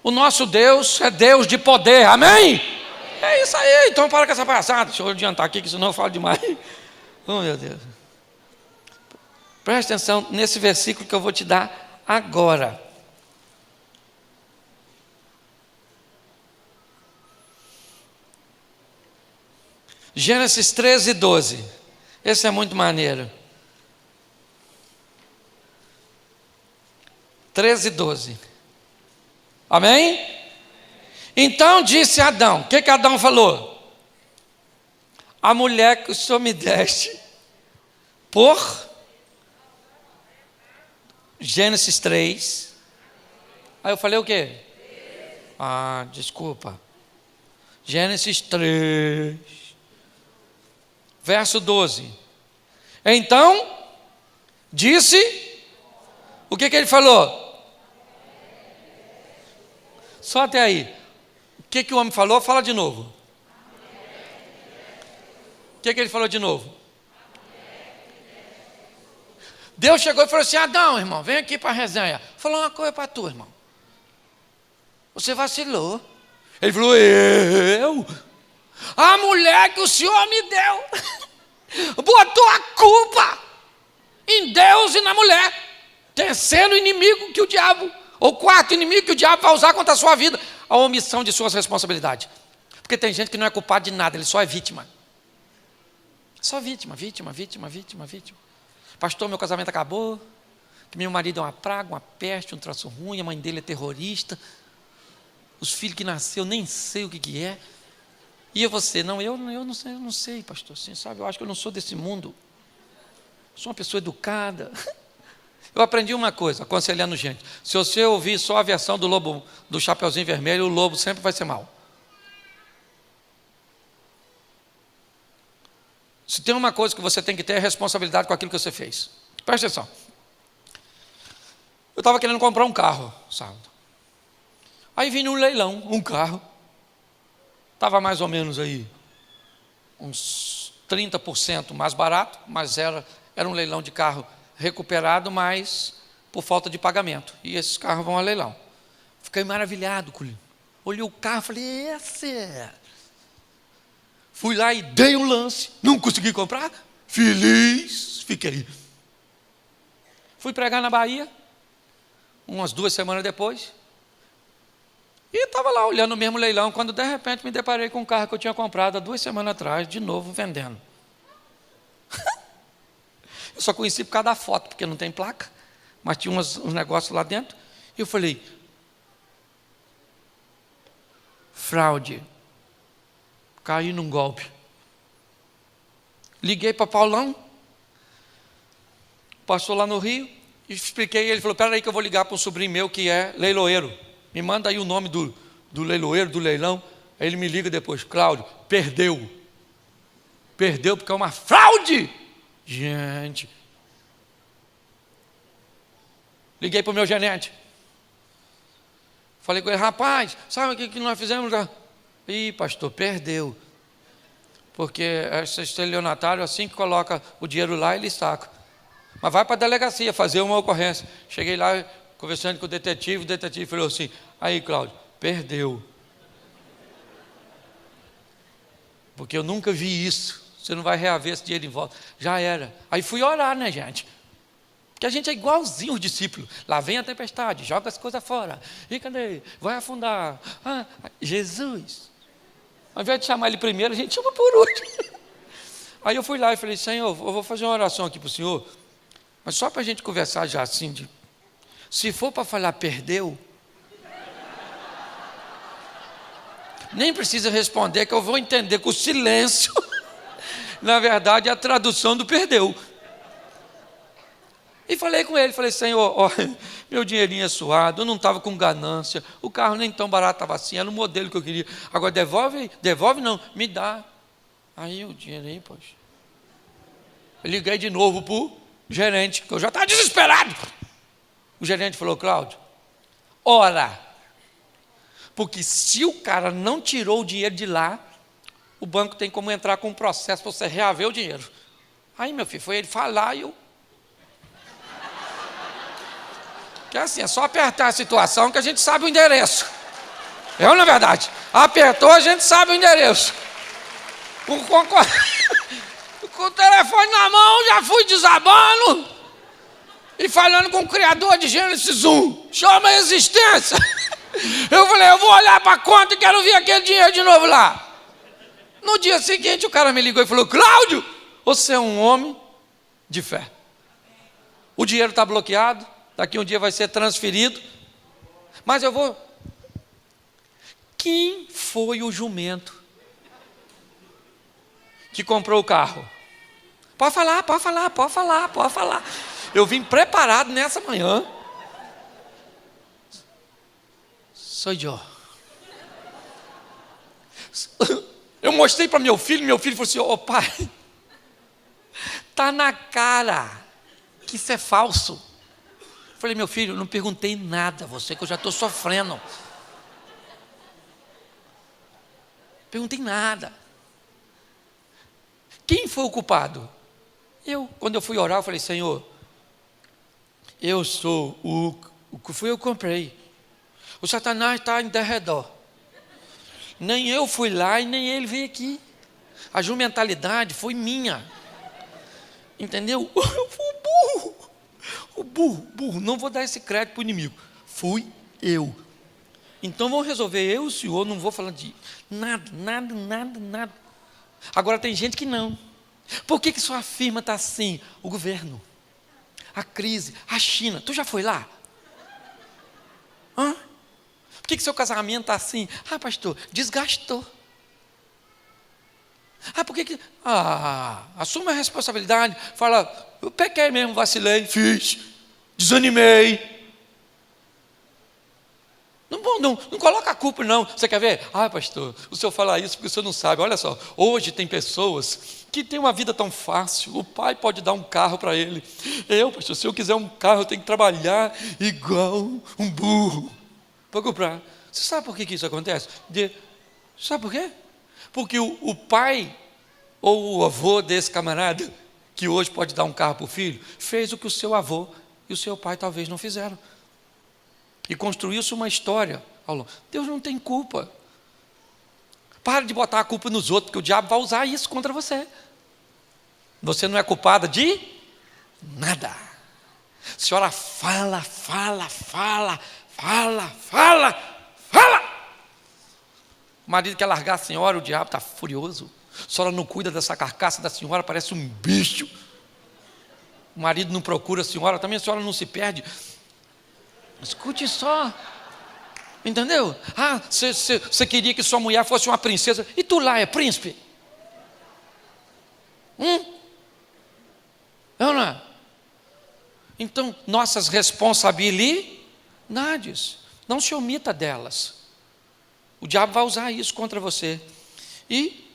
O nosso Deus é Deus de poder, amém? É isso aí, então para com essa palhaçada. Deixa eu adiantar aqui, que senão eu falo demais. Oh, meu Deus. Preste atenção nesse versículo que eu vou te dar agora. Gênesis 13, 12. Esse é muito maneiro. 13, 12. Amém? Então disse Adão. O que Adão falou? A mulher que o Senhor me deste por Gênesis 3. Aí eu falei o quê? Desculpa. Gênesis 3. Verso 12. Então, disse, o que ele falou? Só até aí. O que o homem falou? Fala de novo. O que ele falou de novo? Deus chegou e falou assim, Adão, irmão, vem aqui para a resenha. Falou uma coisa para tu, irmão. Você vacilou. Ele falou, eu? A mulher que o Senhor me deu, botou a culpa em Deus e na mulher, terceiro inimigo que o diabo, ou quarto inimigo que o diabo vai usar contra a sua vida, a omissão de suas responsabilidades. Porque tem gente que não é culpado de nada, ele só é vítima. Só vítima. Pastor, meu casamento acabou, que meu marido é uma praga, uma peste, um troço ruim, a mãe dele é terrorista, os filhos que nasceu nem sei o que é. E você? Não, eu não sei, pastor, assim, sabe? Eu acho que eu não sou desse mundo. Sou uma pessoa educada. Eu aprendi uma coisa, aconselhando gente. Se você ouvir só a versão do lobo, do Chapeuzinho Vermelho, o lobo sempre vai ser mau. Se tem uma coisa que você tem que ter, é responsabilidade com aquilo que você fez. Presta atenção. Eu estava querendo comprar um carro, sábado. Aí vim num leilão, um carro. Estava mais ou menos aí, uns 30% mais barato, mas era um leilão de carro recuperado, mas por falta de pagamento. E esses carros vão a leilão. Fiquei maravilhado com ele. Olhei o carro e falei, esse é. Fui lá e dei um lance. Não consegui comprar. Feliz. Fiquei. Fui pregar na Bahia. Umas 2 semanas depois. E estava lá olhando o mesmo leilão, quando de repente me deparei com um carro que eu tinha comprado há 2 semanas atrás, de novo vendendo. Eu só conheci por causa da foto, porque não tem placa, mas tinha uns negócios lá dentro. E eu falei, fraude, caí num golpe. Liguei para Paulão, passou lá no Rio, e expliquei, ele falou, espera aí que eu vou ligar para um sobrinho meu que é leiloeiro. Me manda aí o nome do leiloeiro, do leilão. Aí ele me liga depois, Cláudio, perdeu. Perdeu porque é uma fraude. Gente. Liguei para o meu gerente. Falei com ele, rapaz, sabe o que nós fizemos? Ih, pastor, perdeu. Porque esse estelionatário, assim que coloca o dinheiro lá, ele saca. Mas vai para a delegacia fazer uma ocorrência. Cheguei lá, conversando com o detetive falou assim, aí Cláudio, perdeu. Porque eu nunca vi isso. Você não vai reaver esse dinheiro em volta. Já era. Aí fui orar, né, gente? Porque a gente é igualzinho os discípulos. Lá vem a tempestade, joga as coisas fora. E cadê? Vai afundar. Jesus. Ao invés de chamar ele primeiro, a gente chama por último. Aí eu fui lá e falei, Senhor, eu vou fazer uma oração aqui para o Senhor. Mas só para a gente conversar já assim, se for para falar perdeu, nem precisa responder, que eu vou entender que o silêncio, na verdade, é a tradução do perdeu. E falei com ele, falei, Senhor, ó, meu dinheirinho é suado, eu não estava com ganância, o carro nem tão barato estava assim, era o modelo que eu queria. Agora devolve não, me dá. Aí o dinheirinho, poxa. Eu liguei de novo para o gerente, que eu já estava desesperado. O gerente falou, Cláudio, ora, porque se o cara não tirou o dinheiro de lá, o banco tem como entrar com um processo para você reaver o dinheiro. Aí, meu filho, foi ele falar e eu... Que é assim, é só apertar a situação que a gente sabe o endereço. É ou não é verdade? Apertou, a gente sabe o endereço. Com o telefone na mão, já fui desabando e falando com o criador de Gênesis 1. Chama a existência. Eu falei, eu vou olhar para a conta e quero ver aquele dinheiro de novo lá. No dia seguinte, o cara me ligou e falou, Cláudio, você é um homem de fé. O dinheiro está bloqueado, daqui um dia vai ser transferido, mas eu vou... Quem foi o jumento que comprou o carro? Pode falar. Eu vim preparado nessa manhã. Sou eu. Eu mostrei para meu filho falou assim, ô pai, está na cara que isso é falso. Eu falei, meu filho, eu não perguntei nada a você, que eu já estou sofrendo. Perguntei nada. Quem foi o culpado? Eu. Quando eu fui orar, eu falei, Senhor, eu sou o que fui eu comprei. O Satanás está em derredor. Nem eu fui lá e nem ele veio aqui. A jumentalidade foi minha. Entendeu? Eu fui o burro. Não vou dar esse crédito para o inimigo. Fui eu. Então vamos resolver eu e o senhor, não vou falar de nada. Agora tem gente que não. Por que sua firma está assim? O governo. a crise, a China. Tu já foi lá? Hã? Por que seu casamento está assim? Ah, pastor, desgastou. Ah, por que... assume a responsabilidade. Fala, eu pequei mesmo, vacilei, fiz, desanimei. Não coloca a culpa, não. Você quer ver? Ah, pastor, o senhor fala isso porque o senhor não sabe. Olha só, hoje tem pessoas que têm uma vida tão fácil. O pai pode dar um carro para ele. Pastor, se eu quiser um carro, eu tenho que trabalhar igual um burro para comprar. Você sabe por que isso acontece? Sabe por quê? Porque o pai ou o avô desse camarada, que hoje pode dar um carro para o filho, fez o que o seu avô e o seu pai talvez não fizeram. E construiu-se uma história. Deus não tem culpa. Para de botar a culpa nos outros, porque o diabo vai usar isso contra você. Você não é culpada de nada. A senhora fala. O marido quer largar a senhora, o diabo está furioso. A senhora não cuida dessa carcaça da senhora, parece um bicho. O marido não procura a senhora, também a senhora não se perde. Escute só. Entendeu? Você queria que sua mulher fosse uma princesa, e tu lá é príncipe? É ou não é? Então, nossas responsabilidades, não se omita delas. O diabo vai usar isso contra você. E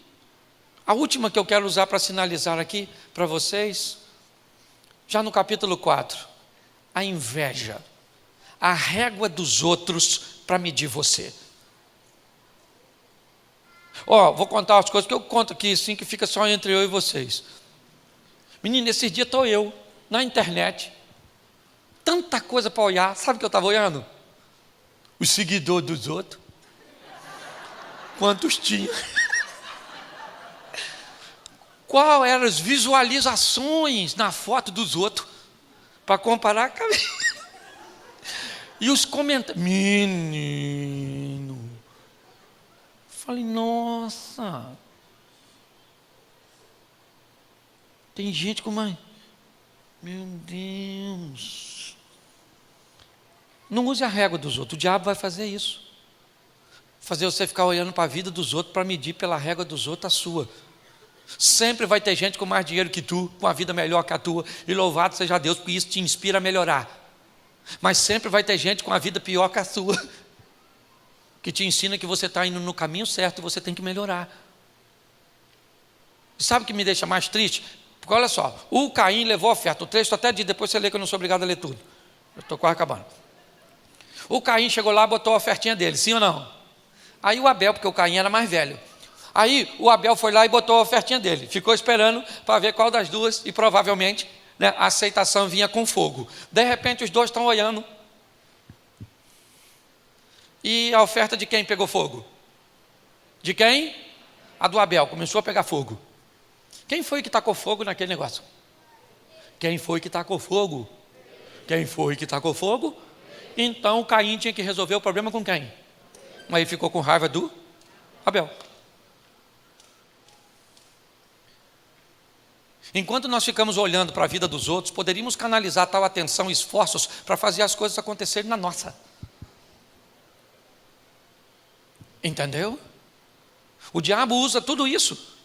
a última que eu quero usar para sinalizar aqui para vocês, já no capítulo 4, a inveja, a régua dos outros para medir você. Vou contar as coisas que eu conto aqui, sim, que fica só entre eu e vocês. Menino, esses dias estou eu, na internet, tanta coisa para olhar. Sabe o que eu estava olhando? Os seguidores dos outros. Quantos tinha? Qual eram as visualizações na foto dos outros, para comparar com a minha. E os comentários. Menino. Falei, nossa. Tem gente com mais. Meu Deus. Não use a régua dos outros. O diabo vai fazer isso. Fazer você ficar olhando para a vida dos outros para medir pela régua dos outros a sua. Sempre vai ter gente com mais dinheiro que tu, com a vida melhor que a tua. E louvado seja Deus, porque isso te inspira a melhorar. Mas sempre vai ter gente com a vida pior que a sua, que te ensina que você está indo no caminho certo e você tem que melhorar. E sabe o que me deixa mais triste? Porque olha só, o Caim levou a oferta. O texto até diz, depois você lê que eu não sou obrigado a ler tudo. Eu estou quase acabando. O Caim chegou lá e botou a ofertinha dele, sim ou não? Aí o Abel, porque o Caim era mais velho. Aí o Abel foi lá e botou a ofertinha dele. Ficou esperando para ver qual das duas e provavelmente, a aceitação vinha com fogo. De repente os dois estão olhando. E a oferta de quem pegou fogo? De quem? A do Abel, começou a pegar fogo. Quem foi que tacou fogo naquele negócio? Quem foi que tacou fogo? Quem foi que tacou fogo? Então o Caim tinha que resolver o problema com quem? Aí ficou com raiva do Abel. Enquanto nós ficamos olhando para a vida dos outros, poderíamos canalizar tal atenção e esforços para fazer as coisas acontecerem na nossa. Entendeu? O diabo usa tudo isso.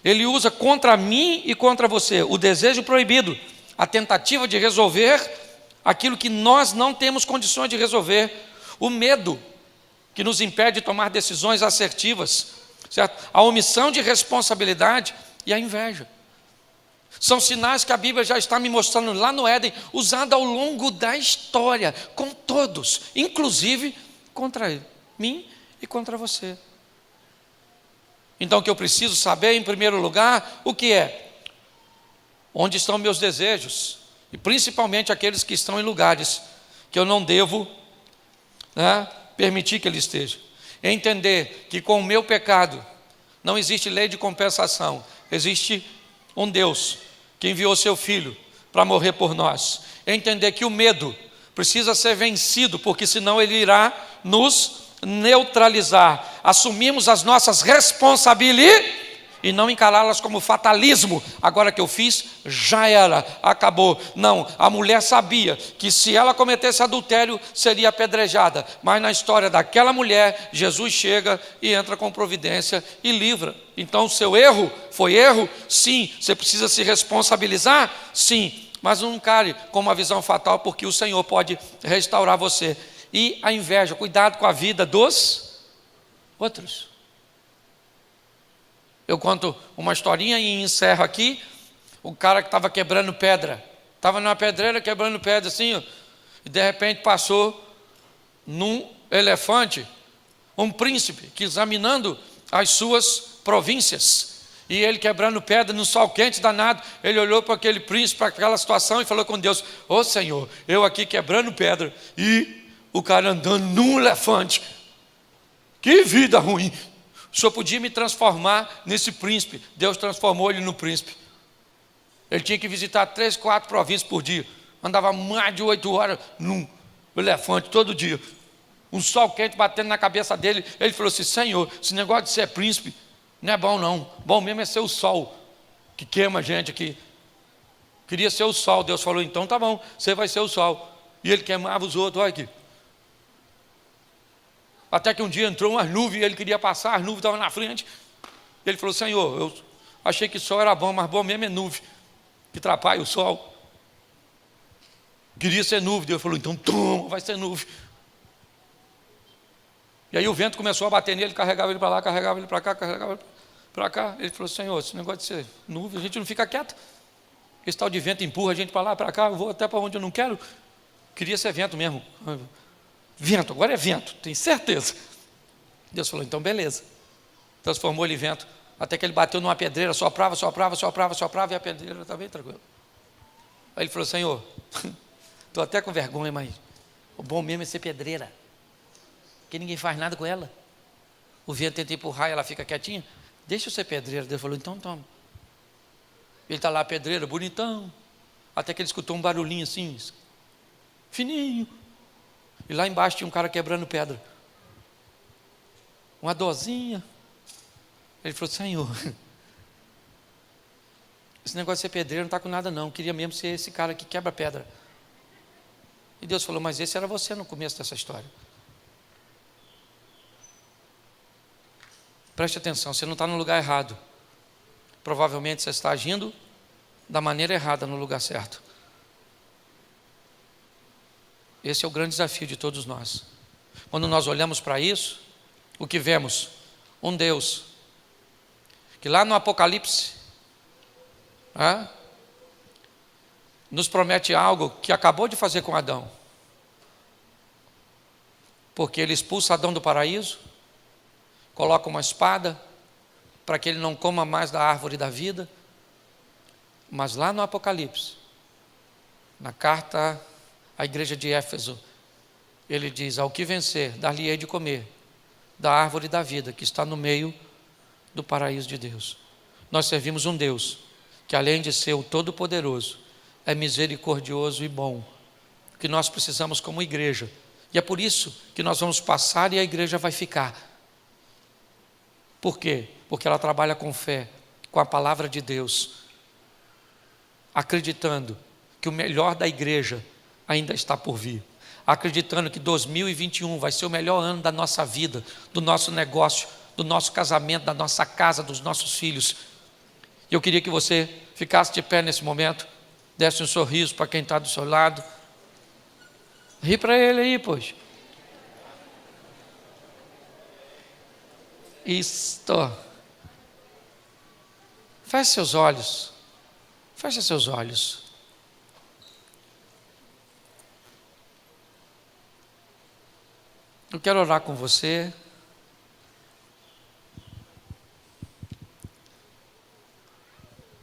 Ele usa contra mim e contra você o desejo proibido, a tentativa de resolver aquilo que nós não temos condições de resolver, o medo que nos impede de tomar decisões assertivas, certo? A omissão de responsabilidade e a inveja. São sinais que a Bíblia já está me mostrando lá no Éden, usado ao longo da história, com todos, inclusive contra mim e contra você. Então o que eu preciso saber, em primeiro lugar, o que é? Onde estão meus desejos? E principalmente aqueles que estão em lugares que eu não devo permitir que ele esteja. Entender que com o meu pecado não existe lei de compensação, existe um Deus que enviou seu Filho para morrer por nós. Entender que o medo precisa ser vencido, porque senão ele irá nos neutralizar. Assumimos as nossas responsabilidades e não encará-las como fatalismo. Agora que eu fiz, já era, acabou. Não, a mulher sabia que se ela cometesse adultério, seria apedrejada. Mas na história daquela mulher, Jesus chega e entra com providência e livra. Então, seu erro foi erro? Sim. Você precisa se responsabilizar? Sim. Mas não encare com uma visão fatal, porque o Senhor pode restaurar você. E a inveja, cuidado com a vida dos outros. Eu conto uma historinha e encerro aqui. O cara que estava quebrando pedra, estava numa pedreira quebrando pedra assim, ó, e de repente passou num elefante um príncipe que examinando as suas províncias, e ele quebrando pedra no sol quente danado, ele olhou para aquele príncipe, para aquela situação, e falou com Deus: ô Senhor, eu aqui quebrando pedra e o cara andando num elefante, que vida ruim. O Senhor podia me transformar nesse príncipe. Deus transformou ele no príncipe. Ele tinha que visitar 3, 4 províncias por dia. Andava mais de 8 horas num elefante todo dia. Um sol quente batendo na cabeça dele. Ele falou assim: Senhor, esse negócio de ser príncipe não é bom não. Bom mesmo é ser o sol que queima a gente aqui. Queria ser o sol. Deus falou: então tá bom, você vai ser o sol. E ele queimava os outros. Olha aqui. Até que um dia entrou umas nuvens e ele queria passar, as nuvens estavam na frente. Ele falou: Senhor, eu achei que sol era bom, mas bom mesmo é nuvem, que atrapalha o sol. Queria ser nuvem. Deus falou: então toma, vai ser nuvem. E aí o vento começou a bater nele, carregava ele para lá, carregava ele para cá, carregava ele para cá. Ele falou: Senhor, esse negócio de ser nuvem, a gente não fica quieto. Esse tal de vento empurra a gente para lá, para cá, eu vou até para onde eu não quero. Queria ser vento mesmo. Vento, agora é vento, tenho certeza. Deus falou: então beleza. Transformou ele em vento, até que ele bateu numa pedreira, soprava, e a pedreira estava bem tranquila. Aí ele falou: Senhor, estou até com vergonha, mas o bom mesmo é ser pedreira, porque ninguém faz nada com ela. O vento tenta empurrar e ela fica quietinha. Deixa eu ser pedreira. Deus falou: então toma. Ele está lá, pedreira, bonitão, até que ele escutou um barulhinho assim, fininho. E lá embaixo tinha um cara quebrando pedra. Uma dorzinha. Ele falou: Senhor, esse negócio de ser pedreiro não está com nada não. Eu queria mesmo ser esse cara que quebra pedra. E Deus falou: mas esse era você no começo dessa história. Preste atenção, você não está no lugar errado. Provavelmente você está agindo da maneira errada no lugar certo. Esse é o grande desafio de todos nós. Quando nós olhamos para isso, o que vemos? Um Deus que lá no Apocalipse nos promete algo que acabou de fazer com Adão. Porque ele expulsa Adão do paraíso, coloca uma espada para que ele não coma mais da árvore da vida. Mas lá no Apocalipse, na carta à igreja de Éfeso, ele diz: ao que vencer, dar-lhe-ei de comer da árvore da vida que está no meio do paraíso de Deus. Nós servimos um Deus que, além de ser o Todo-Poderoso, é misericordioso e bom, que nós precisamos como igreja. E é por isso que nós vamos passar e a igreja vai ficar. Por quê? Porque ela trabalha com fé, com a palavra de Deus, acreditando que o melhor da igreja ainda está por vir, acreditando que 2021 vai ser o melhor ano da nossa vida, do nosso negócio, do nosso casamento, da nossa casa, dos nossos filhos. E eu queria que você ficasse de pé nesse momento, desse um sorriso para quem está do seu lado. Ri para ele aí, pois. Isto. Feche seus olhos. Feche seus olhos. Eu quero orar com você.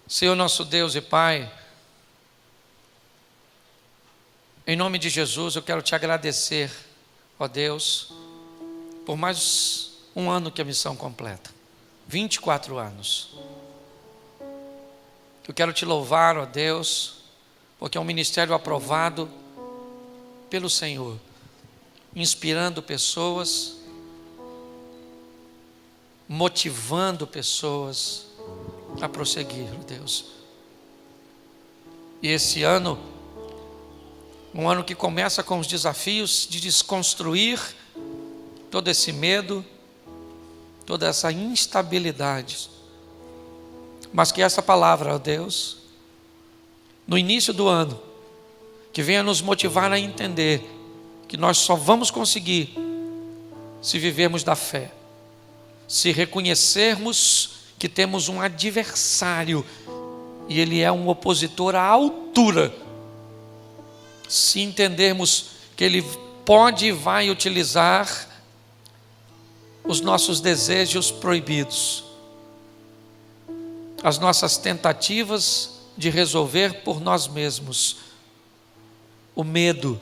Senhor nosso Deus e Pai, em nome de Jesus eu quero te agradecer, ó Deus, por mais um ano que a missão completa, 24 anos. Eu quero te louvar, ó Deus, porque é um ministério aprovado pelo Senhor, inspirando pessoas, motivando pessoas, a prosseguir, Deus. E esse ano, um ano que começa com os desafios de desconstruir todo esse medo, toda essa instabilidade. Mas que essa palavra, ó Deus, no início do ano, que venha nos motivar a entender que nós só vamos conseguir se vivermos da fé, se reconhecermos que temos um adversário e ele é um opositor à altura, se entendermos que ele pode e vai utilizar os nossos desejos proibidos, as nossas tentativas de resolver por nós mesmos, o medo.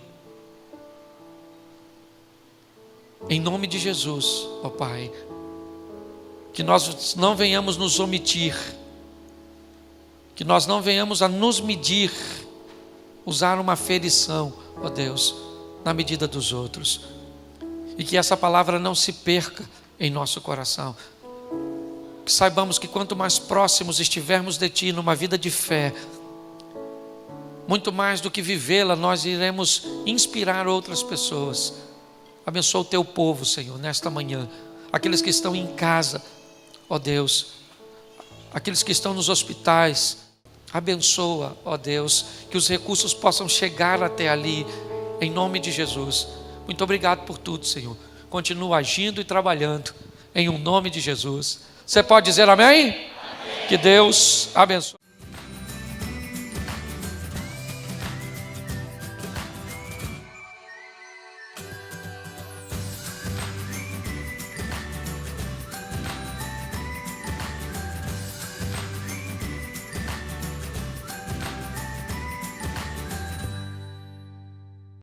Em nome de Jesus, ó Pai, que nós não venhamos nos omitir, que nós não venhamos a nos medir, usar uma ferição, ó Deus, na medida dos outros, e que essa palavra não se perca em nosso coração, que saibamos que quanto mais próximos estivermos de Ti numa vida de fé, muito mais do que vivê-la, nós iremos inspirar outras pessoas. Abençoa o Teu povo, Senhor, nesta manhã, aqueles que estão em casa, ó Deus, aqueles que estão nos hospitais, abençoa, ó Deus, que os recursos possam chegar até ali, em nome de Jesus. Muito obrigado por tudo, Senhor. Continua agindo e trabalhando, em um nome de Jesus. Você pode dizer amém? Amém. Que Deus abençoe.